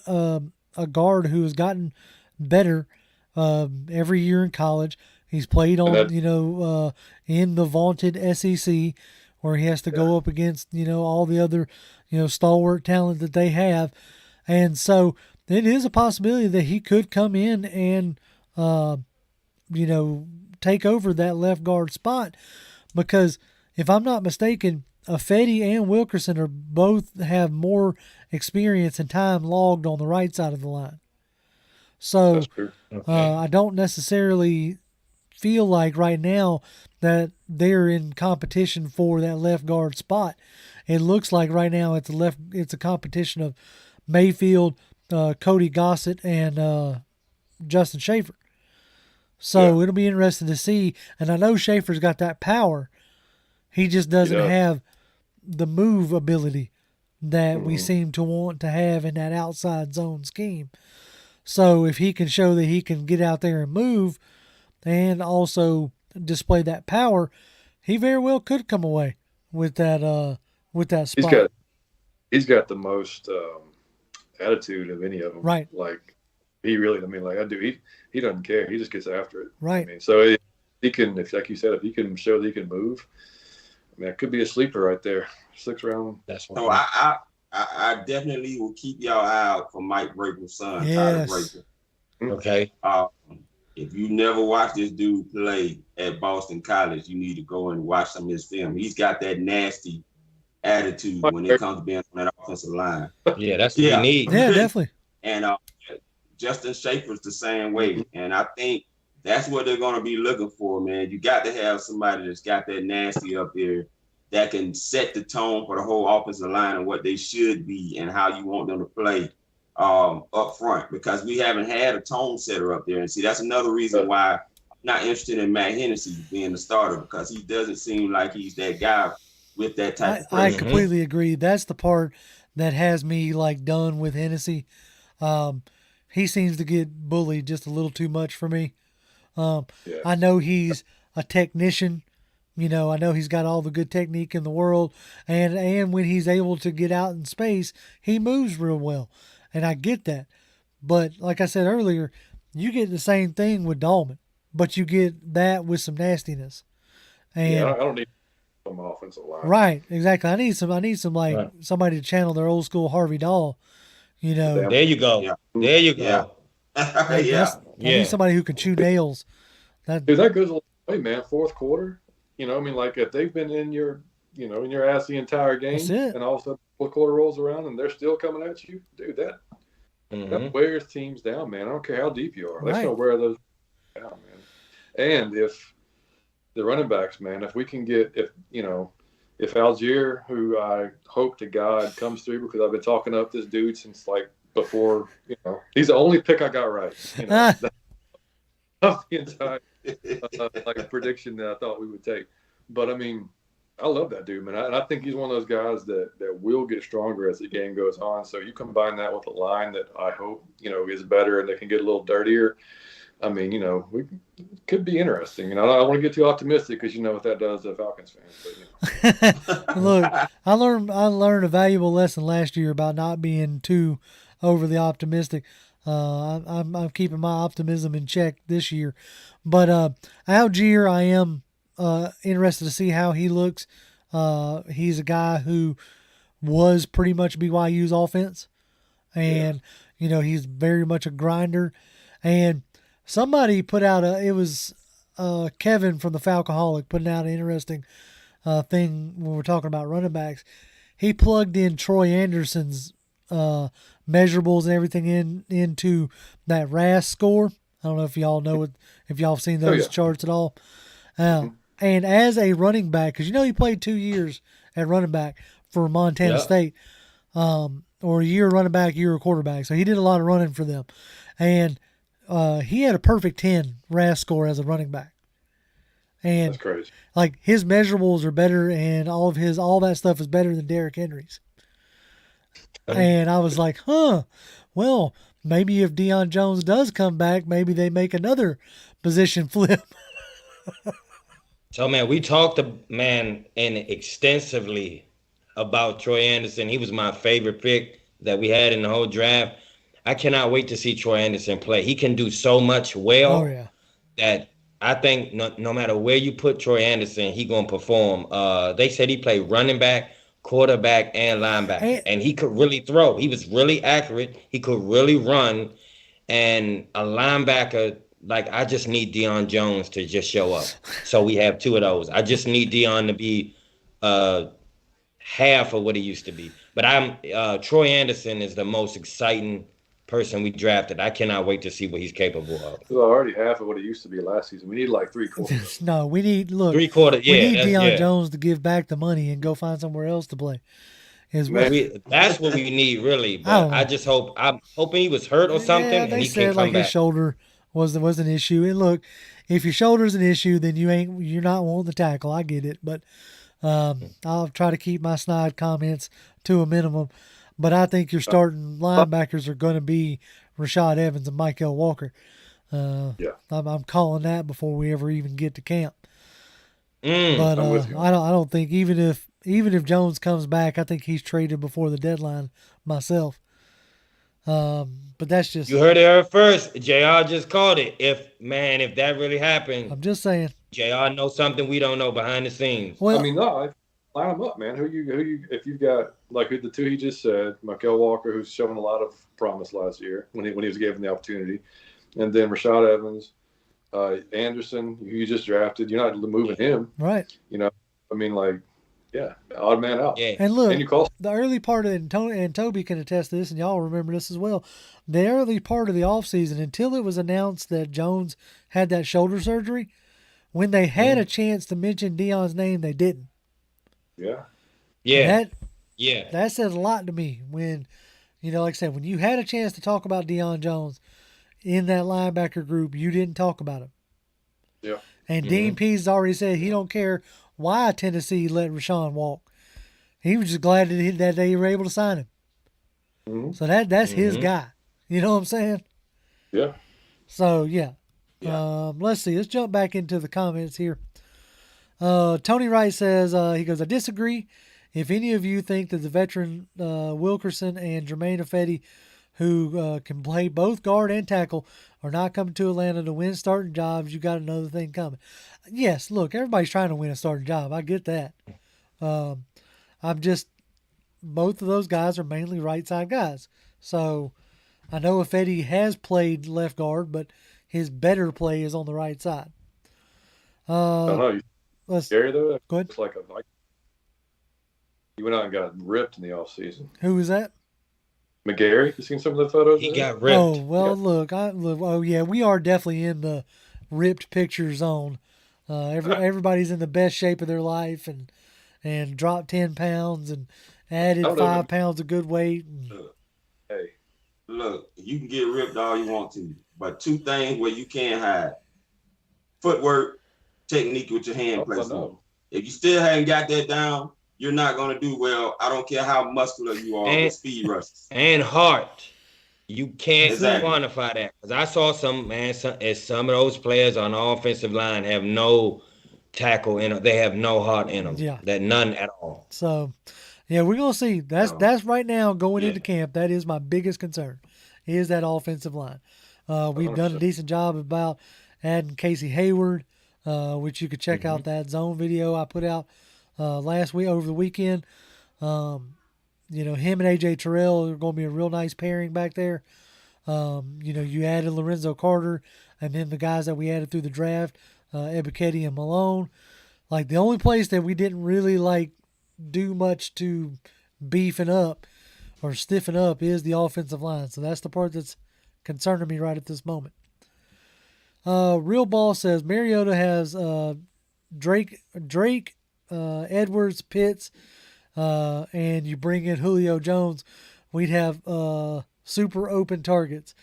guard who has gotten better every year in college. He's played on, in the vaunted SEC, where he has to go up against, all the other, stalwart talent that they have. And so it is a possibility that he could come in and, take over that left guard spot, because if I'm not mistaken, Fetty and Wilkerson are both have more experience and time logged on the right side of the line. So I don't necessarily feel like right now that they're in competition for that left guard spot. It looks like right now it's a competition of Mayfield, Cody Gossett, and Justin Schaefer. So it'll be interesting to see. And I know Schaefer's got that power. He just doesn't have the move ability that we seem to want to have in that outside zone scheme. So if he can show that he can get out there and move and also display that power, he very well could come away with that spot. He's got the most attitude of any of them. Right. Like he really, he doesn't care. He just gets after it. Right. So he can, if like you said, if he can show that he can move, it could be a sleeper right there. 6th round. That's So I definitely will keep y'all out for Mike Vrabel's son, Tyler Vrabel. Okay. If you never watched this dude play at Boston College, you need to go and watch some of his film. He's got that nasty attitude when it comes to being on that offensive line. Yeah, that's what you need. Yeah, definitely. And Justin Schaefer's the same way. And I think that's what they're going to be looking for, man. You got to have somebody that's got that nasty up there that can set the tone for the whole offensive line and what they should be and how you want them to play up front, because we haven't had a tone setter up there. And see, that's another reason why I'm not interested in Matt Hennessy being the starter, because he doesn't seem like he's that guy with that type of I pressure. completely agree. That's the part that has me done with Hennessy. He seems to get bullied just a little too much for me. I know he's a technician. I know he's got all the good technique in the world, and when he's able to get out in space, he moves real well, and I get that. But like I said earlier, you get the same thing with Dahlman, but you get that with some nastiness. And I don't need some offensive line. Right, exactly. I need some somebody to channel their old school Harvey Dahl. There you go. Yeah. There you go. Yeah. I need somebody who can chew nails. Dude, that goes a long way, man. 4th quarter. If they've been in your ass the entire game, and all of a sudden the 4th quarter rolls around and they're still coming at you, dude, that wears teams down, man. I don't care how deep you are. That's gonna wear those down, man. And if the running backs, man, if we can get if Algier, who I hope to God comes through, because I've been talking up this dude since before, he's the only pick I got right. The entire prediction that I thought we would take. But I love that dude, man. And I think he's one of those guys that will get stronger as the game goes on. So you combine that with a line that I hope, is better and they can get a little dirtier. We could be interesting. And I don't want to get too optimistic, because you know what that does to Falcons fans. But, Look, I learned a valuable lesson last year about not being too overly optimistic. I'm keeping my optimism in check this year. But Algier, I am interested to see how he looks. He's a guy who was pretty much BYU's offense. And, he's very much a grinder. And somebody put out it was Kevin from the Falcoholic putting out an interesting thing when we're talking about running backs. He plugged in Troy Anderson's measurables and everything into that RAS score. I don't know if y'all know if y'all have seen those charts at all. And as a running back, because he played 2 years at running back for Montana State, or a year running back, year quarterback. So he did a lot of running for them. And he had a perfect 10 RAS score as a running back. And that's crazy. His measurables are better, and all that stuff is better than Derrick Henry's. And I was like, well, maybe if Deion Jones does come back, maybe they make another position flip. So, man, we talked, extensively about Troy Anderson. He was my favorite pick that we had in the whole draft. I cannot wait to see Troy Anderson play. He can do so much that I think no matter where you put Troy Anderson, he going to perform. They said he played running back, quarterback and linebacker, and he could really throw. He was really accurate. He could really run, and a linebacker. Like, I just need Deion Jones to just show up. So we have two of those. I just need Deion to be half of what he used to be. But Troy Anderson is the most exciting person we drafted. I cannot wait to see what he's capable of. He's already half of what he used to be last season. We need like 3 quarters. No, we need 3 quarters. Yeah, we need Deion Jones to give back the money and go find somewhere else to play. That's what we need, really. But I'm hoping he was hurt or something, and he can come back. His shoulder was an issue. And look, if your shoulder's an issue, then you're not wanting the tackle. I get it, but I'll try to keep my snide comments to a minimum. But I think your starting linebackers are going to be Rashad Evans and Michael Walker. I'm calling that before we ever even get to camp. But I don't think even if Jones comes back, I think he's traded before the deadline myself. But that's just, you heard it here first. JR just called it. If that really happened, I'm just saying, JR knows something we don't know behind the scenes. Well, I mean, no, line them up, man. Who you? If you've got like the two he just said, Michael Walker, who's shown a lot of promise last year when he was given the opportunity, and then Rashad Evans, Anderson, who you just drafted. You're not moving him, right? You know, I mean, like, yeah, odd man out. Yeah. And look, the early part of it, and Toby can attest to this, and y'all remember this as well. The early part of the offseason, until it was announced that Jones had that shoulder surgery, when they had a chance to mention Deion's name, they didn't. Yeah. Yeah. That says a lot to me. When, like I said, when you had a chance to talk about Deion Jones in that linebacker group, you didn't talk about him. Yeah. And Dean Pease already said he don't care why Tennessee let Rashawn walk. He was just glad that they were able to sign him. Mm-hmm. So that's his guy. You know what I'm saying? Yeah. So, yeah. Let's see. Let's jump back into the comments here. Tony Wright says, he goes, I disagree. If any of you think that the veteran Wilkerson and Jermaine Ifedi, who can play both guard and tackle, are not coming to Atlanta to win starting jobs, you got another thing coming. Yes, look, everybody's trying to win a starting job. I get that. Both of those guys are mainly right side guys. So I know Ifedi has played left guard, but his better play is on the right side. I don't know. Scary though. Go ahead. It's like he went out and got ripped in the offseason. Who was that? McGarry. You seen some of the photos? He got ripped. Oh well, look. Oh yeah, we are definitely in the ripped picture zone. Everybody's in the best shape of their life and dropped 10 pounds and added 5 pounds of good weight. Look, you can get ripped all you want to, but 2 things where you can't hide: footwork, technique with your hand placement. If you still haven't got that down, you're not going to do well. I don't care how muscular you are with speed rushes. And heart. You can't quantify that. Because I saw some of those players on the offensive line have no tackle in them. They have no heart in them. Yeah. That none at all. So, yeah, we're going to see. That's right now going into camp. That is my biggest concern, is that offensive line. We've done a decent job about adding Casey Hayward, which you could check out that zone video I put out last week over the weekend. Him and A.J. Terrell are going to be a real nice pairing back there. You added Lorenzo Carter, and then the guys that we added through the draft, Ebiketie and Malone. Like, the only place that we didn't really, do much to beefing up or stiffen up is the offensive line. So that's the part that's concerning me right at this moment. Real Ball says Mariota has Drake, Edwards, Pitts, and you bring in Julio Jones, we'd have super open targets.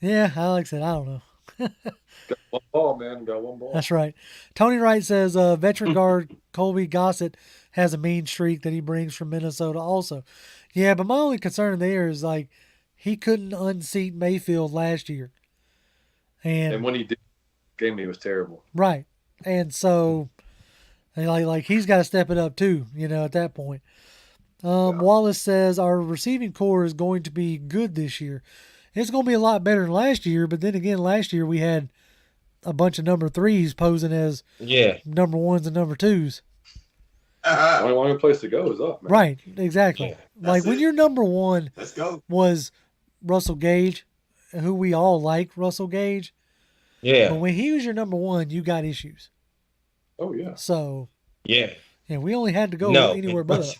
Yeah, Alex said, I don't know. Got one ball, man. Got one ball. That's right. Tony Wright says veteran guard Colby Gossett has a mean streak that he brings from Minnesota also. Yeah, but my only concern there is, he couldn't unseat Mayfield last year. And when he did, game he was terrible. Right. And so, he's got to step it up too, at that point. Wallace says our receiving core is going to be good this year. It's going to be a lot better than last year, but then again, last year we had a bunch of number 3s posing as number 1s and number 2s. Only place to go is up, man. Right, exactly. Yeah, Like when it. your number one Let's go. was Russell Gage, who we all like, Russell Gage. yeah, But when he was your number one, you got issues. Oh yeah. So yeah. yeah, we only had to go No, anywhere but up.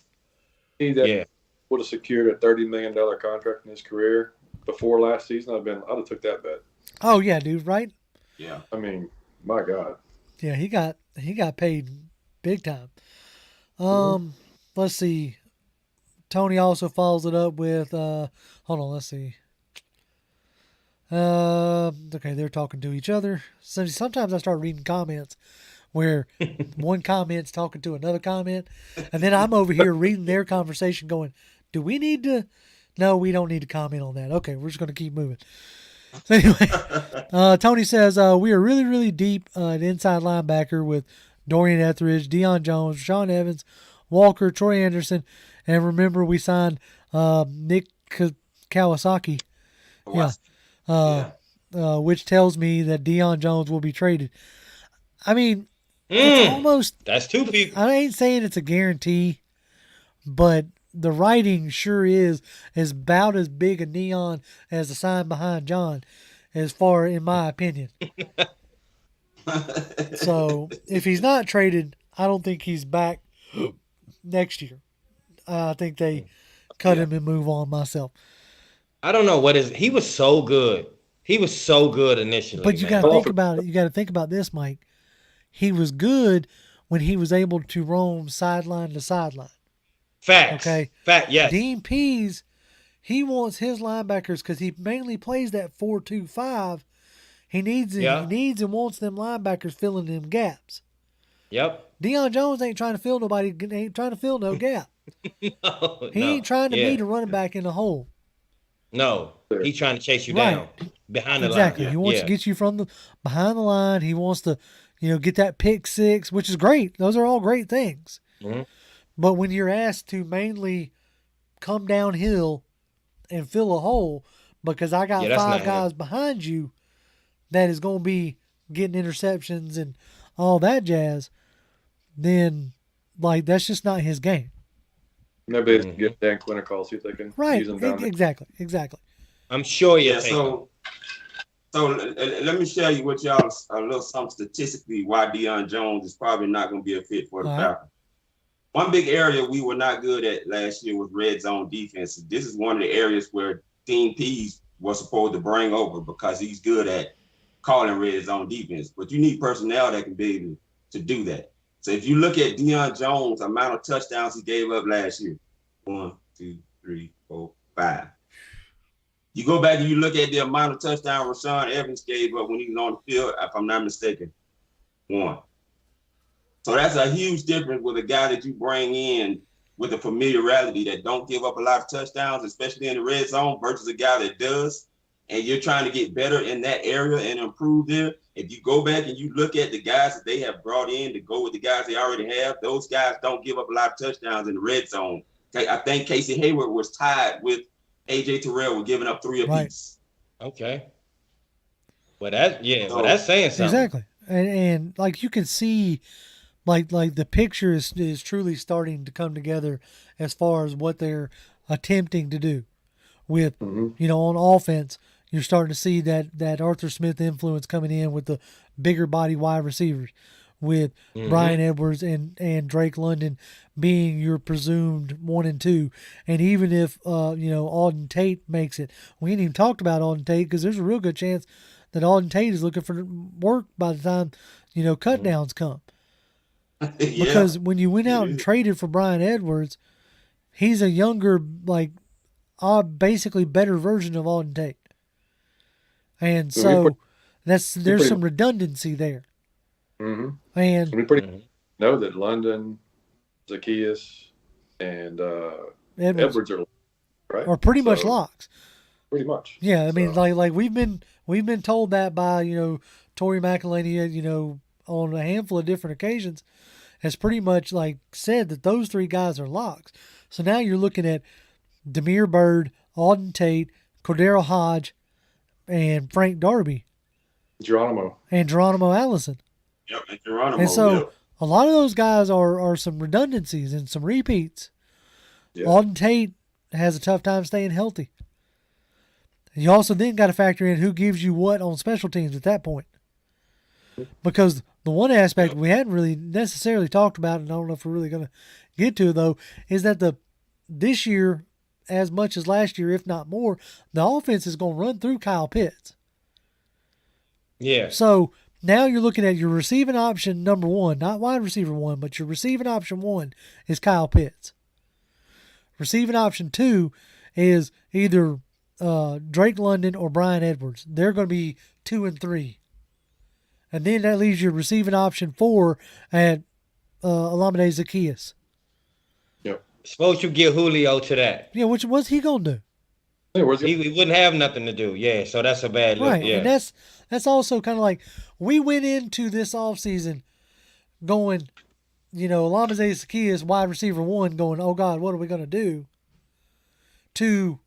He that yeah. would have secured a $30 million contract in his career before last season. I'd have took that bet. Oh yeah, dude, right? Yeah. I mean, my God. Yeah, he got paid big time. Let's see. Tony also follows it up with hold on, let's see. Okay, they're talking to each other. So sometimes I start reading comments where one comment's talking to another comment, and then I'm over here reading their conversation going, do we need to? No, we don't need to comment on that. Okay, we're just going to keep moving. So anyway, Tony says, we are really, really deep at inside linebacker with Dorian Etheridge, Deion Jones, Sean Evans, Walker, Troy Anderson, and remember we signed Nick Kawasaki. Which tells me that Deion Jones will be traded. I mean, it's almost. That's two people. I ain't saying it's a guarantee, but the writing sure is about as big a neon as the sign behind John, as far in my opinion. So if he's not traded, I don't think he's back next year. I think they cut him and move on myself. I don't know he was so good. He was so good initially. But you got to think about it. You got to think about this, Mike. He was good when he was able to roam sideline to sideline. Facts. Okay. Yes. Dean Pease, he wants his linebackers because he mainly plays that 4-2-5. He needs and wants them linebackers filling them gaps. Yep. Deion Jones ain't trying to fill nobody. Ain't trying to fill no gap. He ain't trying to meet a running back in the hole. No, he's trying to chase you down behind the line. Exactly. He wants to get you from behind the line. He wants to, get that pick six, which is great. Those are all great things. Mm-hmm. But when you're asked to mainly come downhill and fill a hole because I got five guys behind you that is going to be getting interceptions and all that jazz, then that's just not his game. Maybe they get Dan Quinn a call, see if they can use him down there. Exactly. I'm sure you. Yeah. So let me share you with y'all a little something statistically why Deion Jones is probably not going to be a fit for the Falcons. One big area we were not good at last year was red zone defense. This is one of the areas where Dean Pease was supposed to bring over because he's good at calling red zone defense. But you need personnel that can be able to do that. So if you look at Deion Jones' amount of touchdowns he gave up last year, 1, 2, 3, 4, 5. You go back and you look at the amount of touchdowns Rashaan Evans gave up when he was on the field, if I'm not mistaken, 1. So that's a huge difference with a guy that you bring in with a familiarity that don't give up a lot of touchdowns, especially in the red zone, versus a guy that does. And you're trying to get better in that area and improve there. If you go back and you look at the guys that they have brought in to go with the guys they already have, those guys don't give up a lot of touchdowns in the red zone. I think Casey Hayward was tied with A.J. Terrell with giving up 3 apiece. Okay. Well, that's saying something. Exactly. And like you can see, like the picture is truly starting to come together as far as what they're attempting to do with, on offense. You're starting to see that Arthur Smith influence coming in with the bigger body wide receivers, with Brian Edwards and Drake London being your presumed 1 and 2. And even if, Auden Tate makes it, we ain't even talked about Auden Tate because there's a real good chance that Auden Tate is looking for work by the time, cut downs come. Because when you went out and traded for Brian Edwards, he's a younger, basically better version of Auden Tate. And so there's some redundancy there. Mm-hmm. And we pretty know that London, Zacchaeus, and Edwards are pretty much locks. Pretty much. Yeah, I mean, like we've been told that by Torrey McElhaney, on a handful of different occasions, has pretty much said that those 3 guys are locks. So now you're looking at Damiere Byrd, Auden Tate, Cordero Hodge, and Frank Darby. Geronimo Allison. Yep, and Geronimo. And so, a lot of those guys are some redundancies and some repeats. Yeah. Auden Tate has a tough time staying healthy. You also then got to factor in who gives you what on special teams at that point. Because the one aspect we hadn't really necessarily talked about, and I don't know if we're really going to get to it though, is that this year, as much as last year, if not more, the offense is going to run through Kyle Pitts. Yeah. So now you're looking at your receiving option number one, not wide receiver one, but your receiving option one is Kyle Pitts. Receiving option two is either Drake London or Brian Edwards. They're going to be 2 and 3. And then that leaves your receiving option 4 at Olamide Zaccheaus. Yep. Suppose you get Julio to that. Yeah, what's he going to do? Hey, He wouldn't have nothing to do. Yeah, so that's a bad look. Right, Yeah. and that's also kind of like we went into this offseason going, Olamide Zaccheaus, wide receiver 1, going, oh God, what are we going to do? To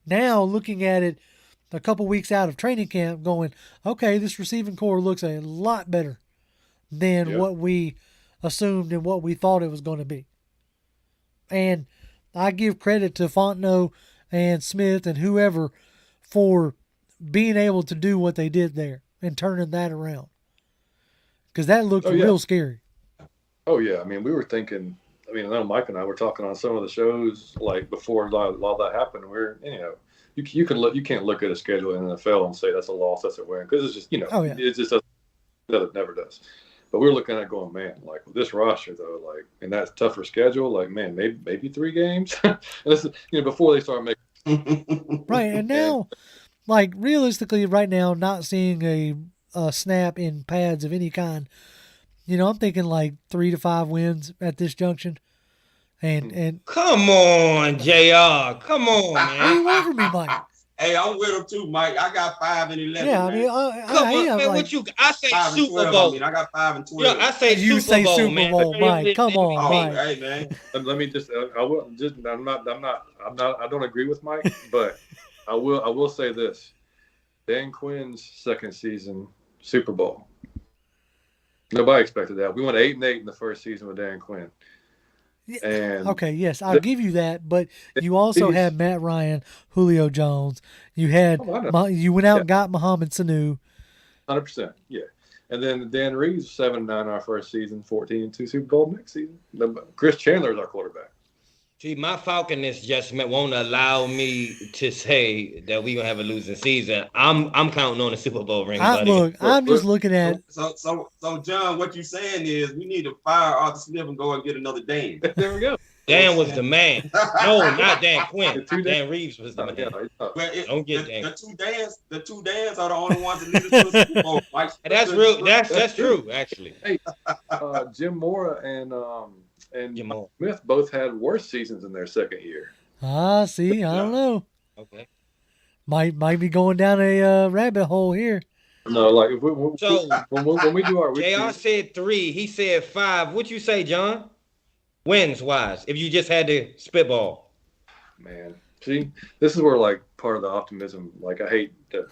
now looking at it a couple weeks out of training camp going, okay, this receiving core looks a lot better than what we assumed and what we thought it was going to be. And I give credit to Fontenot and Smith and whoever for being able to do what they did there and turning that around. Because that looked real scary. Oh, yeah. I mean, we were thinking, I know Mike and I were talking on some of the shows like before all that happened. You can't look at a schedule in the NFL and say that's a loss, that's a win, because it's just it just it never does. But we're looking at going, man, like with this roster though, like in that tougher schedule, like man, maybe 3 games. This is, before they start making right. And now, like realistically, right now, not seeing a snap in pads of any kind. I'm thinking like 3 to 5 wins at this junction. And come on, JR. Come on, man. Are you over me, Mike? Hey, I'm with him too, Mike. I got 5 and 11. Yeah, man. Come on, man. like, What you? I say 5 and Super 12, Bowl. I got 5 and 12. Yeah, I say you Super Bowl, Super man. Bowl, Mike. Come on, Mike. Hey, man. Let me just I will just I'm not I don't agree with Mike, but I will say this. Dan Quinn's second season Super Bowl. Nobody expected that. We went 8-8 in the first season with Dan Quinn. And okay, yes, I'll give you that, but you also had Matt Ryan, Julio Jones. You had you went out and got Mohamed Sanu. 100%, yeah. And then Dan Reeves 7-9 our first season, 14-2 Super Bowl next season. Chris Chandler is our quarterback. See, my Falconists just won't allow me to say that we're gonna have a losing season. I'm counting on the Super Bowl ring, buddy. Look, I'm just looking at. So, John, what you're saying is we need to fire Arthur Smith and go and get another Dan. There we go. Dan was the man. No, not Dan Quinn. Dan Reeves was the man. Don't get Dan. The two Dans are the only ones that lead us to the Super Bowl. Mike, that's real. That's true, actually. Hey, Jim Mora and Smith both had worse seasons in their second year. See, I don't know. Okay. Might be going down a rabbit hole here. No, like if when we do our JR said 3, he said 5. What you say, John? Wins wise, if you just had to spitball. Man, see, this is where like part of the optimism. Like I hate that.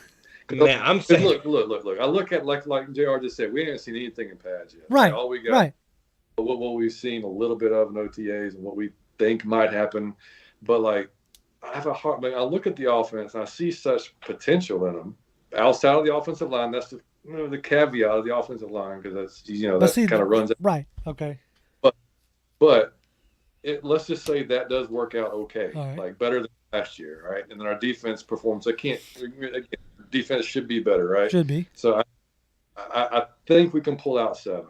Man, I'm saying. Look. I look at like JR just said, we haven't seen anything in pads yet. Right. Like, all we got. Right. What we've seen a little bit of in OTAs and what we think might happen, but like I have a heart. Like, I look at the offense and I see such potential in them outside of the offensive line. That's the caveat of the offensive line because that's kind of runs right. Okay. But let's just say that does work out okay, right. Like better than last year, right? And then our defense performs. Defense should be better, right? Should be. So I think we can pull out 7.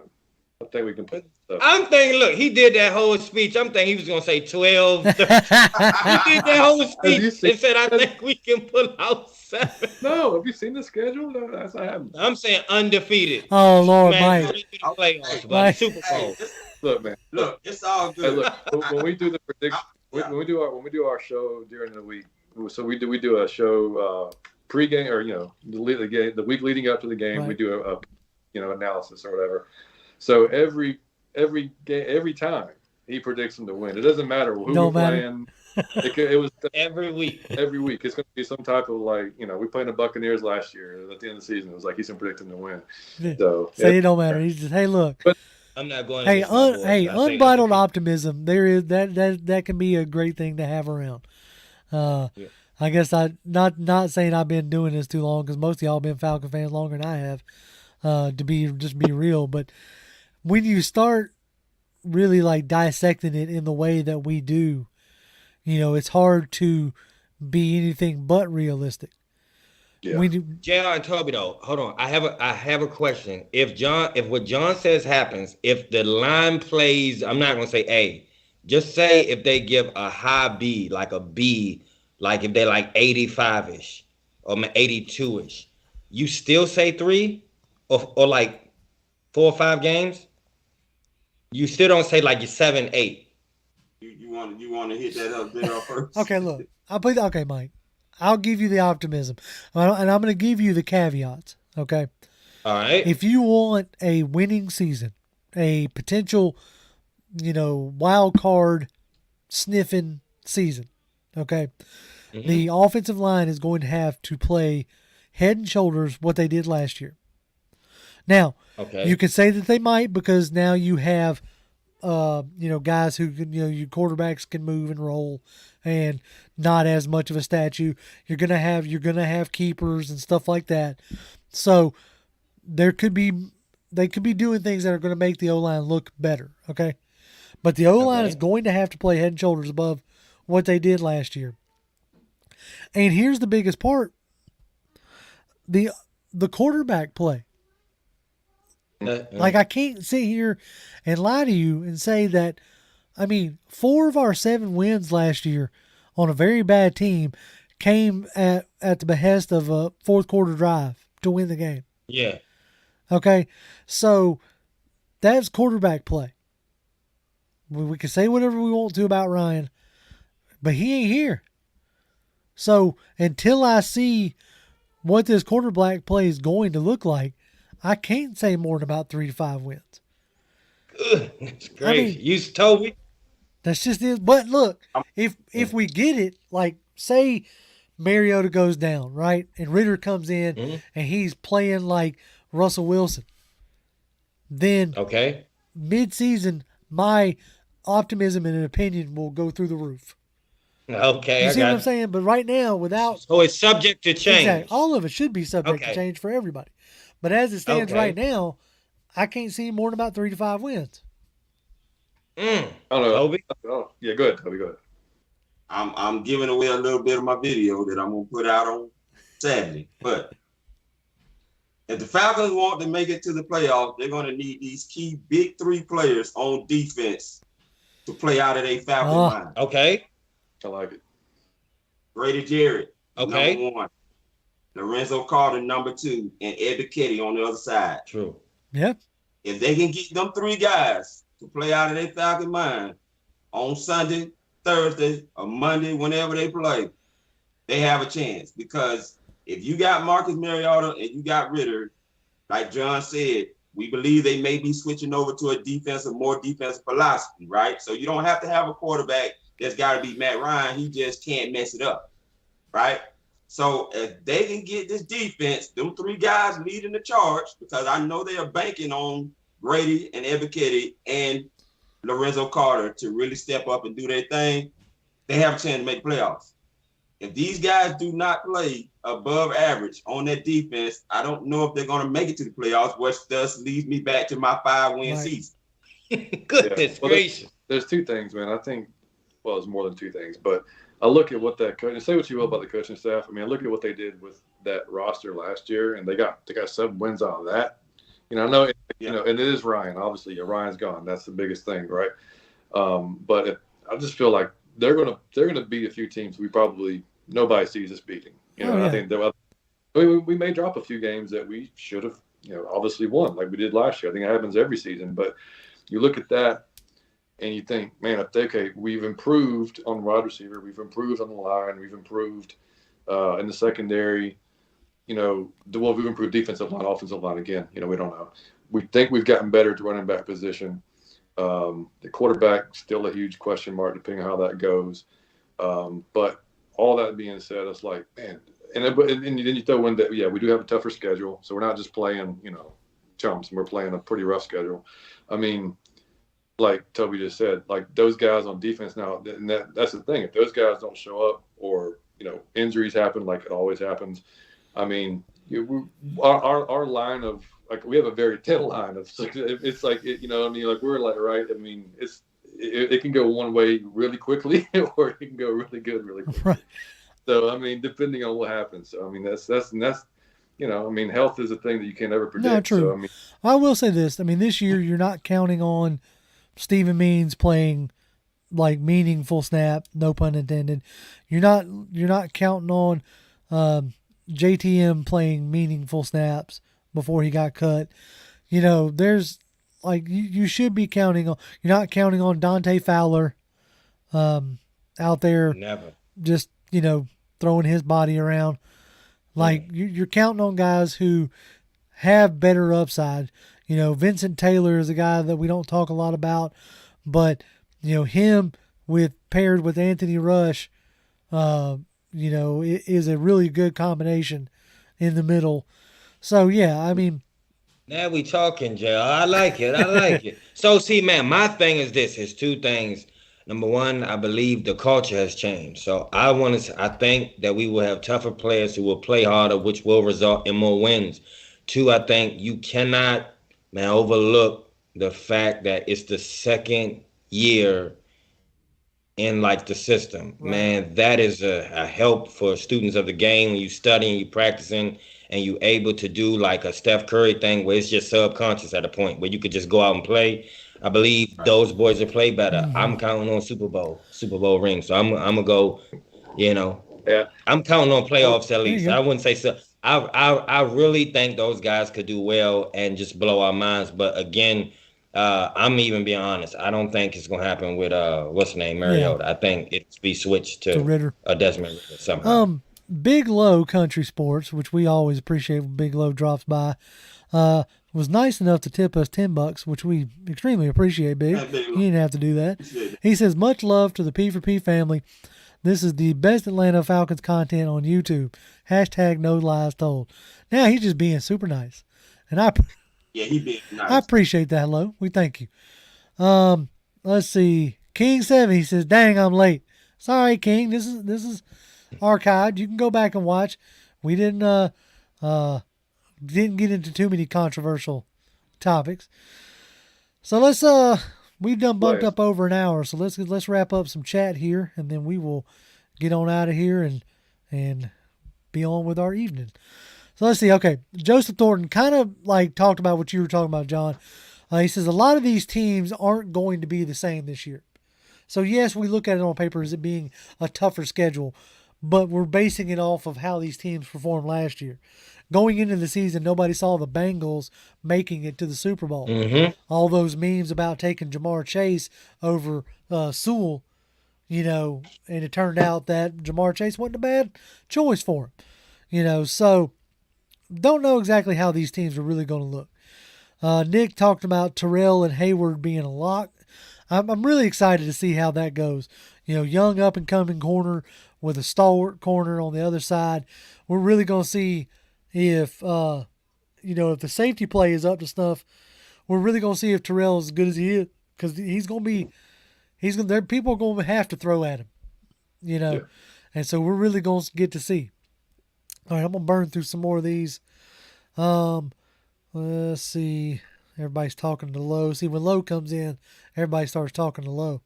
I think we can put. I'm thinking, look, he did that whole speech. I'm thinking he was going to say 12. He did that whole speech and said, I think we can pull out 7. No, have you seen the schedule? No, I haven't. I'm saying undefeated. Oh, Lord, man, Mike. Playoffs, Mike. Super Bowl. Look, man. Look, it's all good. Hey, look, when we do the prediction, when we do our show during the week, so we do a show pregame or the week leading up to the game. Right. We do a analysis or whatever. So every time he predicts them to win. It doesn't matter who we're playing. It was every week. Every week. It's going to be some type of we played the Buccaneers last year. And at the end of the season, it was like he's going to predict them to win. So it don't matter. He's just, hey, look. I'm not going. Hey, against my boys. I say unbridled undefeated. optimism. There is that can be a great thing to have around. Yeah. I guess I not saying I've been doing this too long because most of y'all been Falcon fans longer than I have. To be real, but when you start really like dissecting it in the way that we do, it's hard to be anything but realistic. Yeah. JR and Toby though, hold on. I have a question. If what John says happens, if the line plays, I'm not gonna say A. Just say if they give a high B, like a B, like if they're like 85-ish or 82-ish, you still say 3 or like 4 or 5 games? You still don't say like you're 7, 8. You want to hit that up there first? Okay, look, okay, Mike. I'll give you the optimism, and I'm going to give you the caveats. Okay. All right. If you want a winning season, a potential, wild card sniffing season, okay, the offensive line is going to have to play head and shoulders what they did last year. Now, you can say that they might because now you have, guys who can, your quarterbacks can move and roll, and not as much of a statue. You're gonna have keepers and stuff like that. So they could be doing things that are going to make the O-line look better. Okay, but the O-line is going to have to play head and shoulders above what they did last year. And here's the biggest part: the quarterback play. Like, I can't sit here and lie to you and say that, 4 of our 7 wins last year on a very bad team came at the behest of a fourth quarter drive to win the game. Yeah. Okay. So that's quarterback play. We can say whatever we want to about Ryan, but he ain't here. So until I see what this quarterback play is going to look like, I can't say more than about 3 to 5 wins. Goodness gracious. You told me. That's just it. But look, if we get it, like say Mariota goes down, right? And Ritter comes in and he's playing like Russell Wilson. Then mid-season, my optimism and opinion will go through the roof. Okay, you see what I'm saying? But right now, without... So it's subject to change. Exactly. All of it should be subject to change for everybody. But as it stands right now, I can't see more than about 3 to 5 wins. I don't know. Toby? Yeah, go ahead, Toby. Go ahead. I'm giving away a little bit of my video that I'm gonna put out on Saturday. But if the Falcons want to make it to the playoffs, they're gonna need these key big 3 players on defense to play out of their Falcon line. Okay. I like it. Grady Jarrett, number 1. Lorenzo Carter, number 2, and Ed Ketty on the other side. True. Yep. If they can get them 3 guys to play out of their Falcon mind on Sunday, Thursday, or Monday, whenever they play, they have a chance. Because if you got Marcus Mariota and you got Ritter, like John said, we believe they may be switching over to a more defensive philosophy, right? So you don't have to have a quarterback that's got to be Matt Ryan. He just can't mess it up, right? So if they can get this defense, them 3 guys leading the charge, because I know they are banking on Grady and Ebiketie and Lorenzo Carter to really step up and do their thing, they have a chance to make playoffs. If these guys do not play above average on that defense, I don't know if they're going to make it to the playoffs, which thus leads me back to my 5-win season. Goodness gracious. There's 2 things, man. I think, well, there's more than 2 things, but I look at what that coach, and say what you will about the coaching staff. I look at what they did with that roster last year, and they got 7 wins out of that. I know, and it is Ryan. Obviously, Ryan's gone. That's the biggest thing, right? But I just feel like they're gonna beat a few teams nobody sees us beating. I think we may drop a few games that we should have, obviously won like we did last year. I think it happens every season. But you look at that and you think, man, we've improved on wide receiver, we've improved on the line, we've improved in the secondary. We've improved defensive line, offensive line again. We don't know. We think we've gotten better at the running back position. The quarterback still a huge question mark, depending on how that goes. But all that being said, it's like, man, and then you throw in that, we do have a tougher schedule, so we're not just playing, chumps and we're playing a pretty rough schedule. I mean, like Toby just said, like those guys on defense now, and that's the thing. If those guys don't show up, or injuries happen, like it always happens. I mean, our line of, like, we have a very thin line of, it's like I mean, like we're like, right. I mean, it can go one way really quickly, or it can go really good really quickly. Right. So I mean, depending on what happens. So I mean, that's I mean, health is a thing that you can't ever predict. No, true. So, I mean, I will say this. I mean, this year you're not counting on Stephen Means playing like meaningful snap, no pun intended. You're not counting on JTM playing meaningful snaps before he got cut. There's like you should be counting on. You're not counting on Dante Fowler out there. Never. Just throwing his body around. Like you're counting on guys who have better upside. Vincent Taylor is a guy that we don't talk a lot about, but him paired with Anthony Rush, is a really good combination in the middle. So yeah, I mean, now we talking, Jay. I like it. So see, man, my thing is this: is two things. Number one, I believe the culture has changed. So I think that we will have tougher players who will play harder, which will result in more wins. Two, I think you cannot, man, overlook the fact that it's the second year in like the system. Right. Man, that is a help for students of the game when you studying, you practicing, and you able to do like a Steph Curry thing where it's just subconscious at a point where you could just go out and play. I believe those boys will play better. Mm-hmm. I'm counting on Super Bowl ring. So I'm gonna go, yeah. I'm counting on playoffs at least. I wouldn't say so. I really think those guys could do well and just blow our minds. But again, I'm even being honest. I don't think it's gonna happen with what's the name, Mariota. Yeah. I think it's be switched to Ritter. Desmond Ritter somehow. Big Low Country Sports, which we always appreciate when Big Low drops by, was nice enough to tip us $10, which we extremely appreciate, Big. You didn't have to do that. He says, much love to the P4P family. This is the best Atlanta Falcons content on YouTube. # no lies told. Now he's just being super nice. And he being nice. I appreciate that, Low. We thank you. Let's see. King 7, he says, dang, I'm late. Sorry, King. This is archived. You can go back and watch. We didn't get into too many controversial topics. So let's we've done bumped up over an hour, so let's wrap up some chat here, and then we will get on out of here and be on with our evening. So let's see. Okay, Joseph Thornton kind of like talked about what you were talking about, John. He says a lot of these teams aren't going to be the same this year. So yes, we look at it on paper as it being a tougher schedule, but we're basing it off of how these teams performed last year. Going into the season, nobody saw the Bengals making it to the Super Bowl. Mm-hmm. All those memes about taking Jamar Chase over Sewell, and it turned out that Jamar Chase wasn't a bad choice for him. So don't know exactly how these teams are really going to look. Nick talked about Terrell and Hayward being a lock. I'm really excited to see how that goes. Young up-and-coming corner with a stalwart corner on the other side. We're really going to see if if the safety play is up to snuff. We're really going to see if Terrell is as good as he is, because people are going to have to throw at him, Yeah. And so we're really going to get to see. All right, I'm going to burn through some more of these. Let's see. Everybody's talking to Low. See, when Low comes in, everybody starts talking to Low.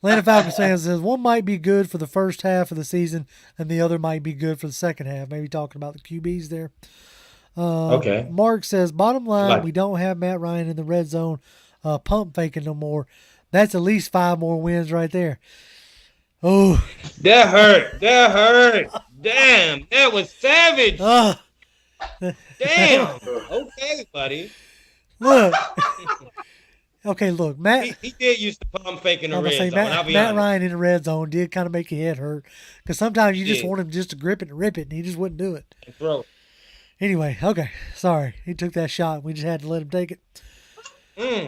Atlanta Falcons fans says one might be good for the first half of the season and the other might be good for the second half. Maybe talking about the QBs there. Okay. Mark says, bottom line, we don't have Matt Ryan in the red zone pump faking no more. That's at least 5 more wins right there. Oh. That hurt. Damn, that was savage. Damn. Okay, buddy. Look. Okay, look, Matt. He did used to pump fake in the red zone. Matt Ryan in the red zone did kind of make your head hurt, because sometimes you just want him just to grip it and rip it, and he just wouldn't do it. And throw it. Anyway, okay, sorry. He took that shot. We just had to let him take it.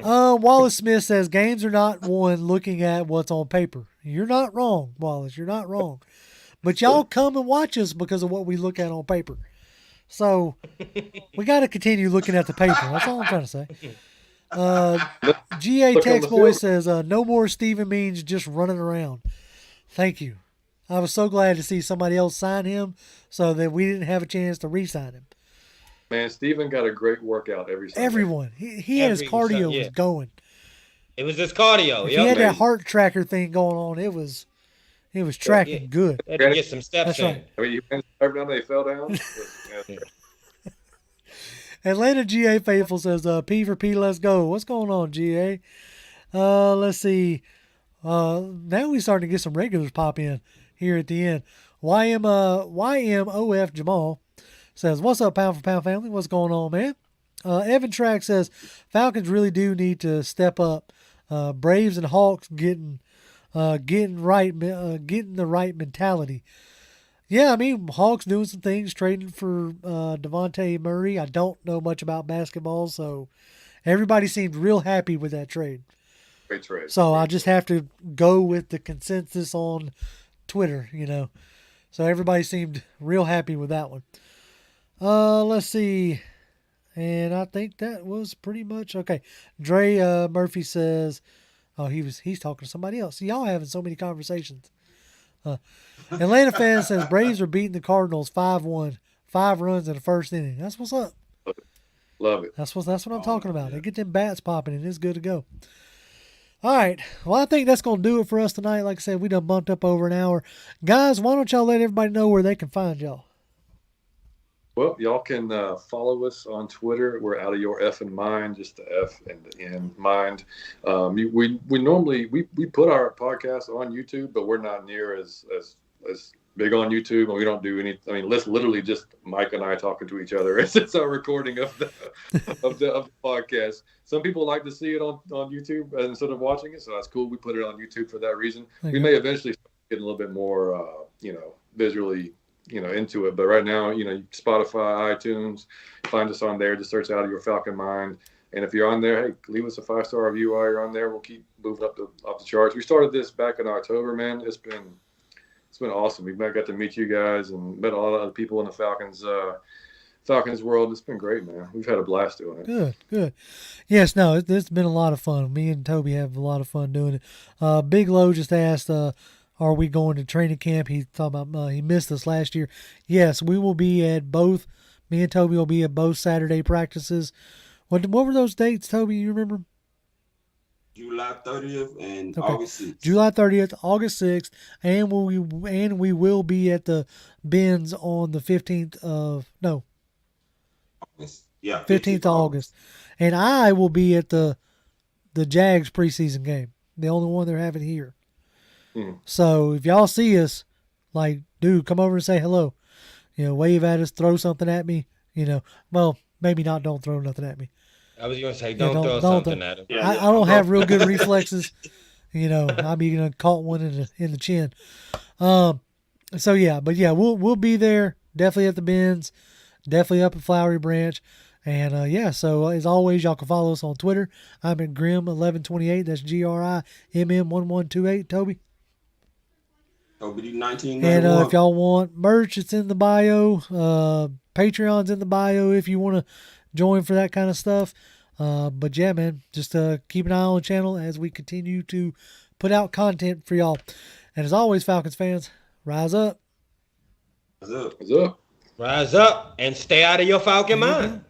Wallace Smith says games are not won looking at what's on paper. You're not wrong, Wallace. You're not wrong. But y'all come and watch us because of what we look at on paper. So we got to continue looking at the paper. That's all I'm trying to say. GA Look on Text the Boy field. says, no more Stephen Means just running around. Thank you. I was so glad to see somebody else sign him so that we didn't have a chance to re-sign him. Man, Steven got a great workout every Sunday. Everyone. He had his cardio was going. It was his cardio. If he had that heart tracker thing going on, it was tracking good. Had to get some steps That's in. right. I mean, you went every time they fell down. Atlanta GA Faithful says, P for P, let's go. What's going on, GA? Let's see. Now we starting to get some regulars pop in here at the end. YMOF Jamal says, what's up, Pound for Pound family? What's going on, man? Evan Track says, Falcons really do need to step up. Braves and Hawks getting the right mentality. Yeah, I mean, Hawks doing some things, trading for Devontae Murray. I don't know much about basketball, so everybody seemed real happy with that trade. Great trade. So I just have to go with the consensus on Twitter, So everybody seemed real happy with that one. Let's see. And I think that was pretty much okay. Dre Murphy says, he's talking to somebody else. See, y'all having so many conversations. Atlanta fan says Braves are beating the Cardinals 5-1, 5 runs in the first inning. That's what's up. Love it. That's what I'm talking about. They get them bats popping and it's good to go. All right. Well, I think that's going to do it for us tonight. Like I said, we done bumped up over an hour. Guys, why don't y'all let everybody know where they can find y'all? Well, y'all can follow us on Twitter. We're Outta Your Effing Mind, just the F and the N, mind. We normally put our podcast on YouTube, but we're not near as big on YouTube, and we don't do any. I mean, let's literally just Mike and I talking to each other. It's our recording of the podcast. Some people like to see it on YouTube instead of watching it, so that's cool. We put it on YouTube for that reason. We may eventually get a little bit more, visually. Into it. But right now, Spotify, iTunes, find us on there. Just search Outta Your Falcon Mind. And if you're on there, hey, leave us a 5-star review while you're on there. We'll keep moving up the charts. We started this back in October, man. It's been awesome. We got to meet you guys and met a lot of other people in the Falcons world. It's been great, man. We've had a blast doing it. Good. Yes, no, it's been a lot of fun. Me and Toby have a lot of fun doing it. Big Low just asked, are we going to training camp? He talked about he missed us last year. Yes, we will be at both. Me and Toby will be at both Saturday practices. What were those dates, Toby? You remember? July 30th and August 6th. July 30th, August 6th, and we will be at the Benz on the 15th of August. Yeah, 15th of August. And I will be at the Jags preseason game, the only one they're having here. So if y'all see us, dude, come over and say hello. Wave at us, throw something at me. Well, maybe not. Don't throw nothing at me. I was going to say, don't throw something at him. I don't have real good reflexes. I'll be gonna caught one in the chin. So yeah, but yeah, we'll be there. Definitely at the Benz. Definitely up at Flowery Branch. And so as always, y'all can follow us on Twitter. I'm at Grim1128. That's GRIMM1128. Toby. OBD1991. And if y'all want merch, it's in the bio. Patreon's in the bio if you want to join for that kind of stuff. But yeah, man, just keep an eye on the channel as we continue to put out content for y'all. And as always, Falcons fans, rise up. Rise up. What's up? Rise up and stay out of your Falcon mind.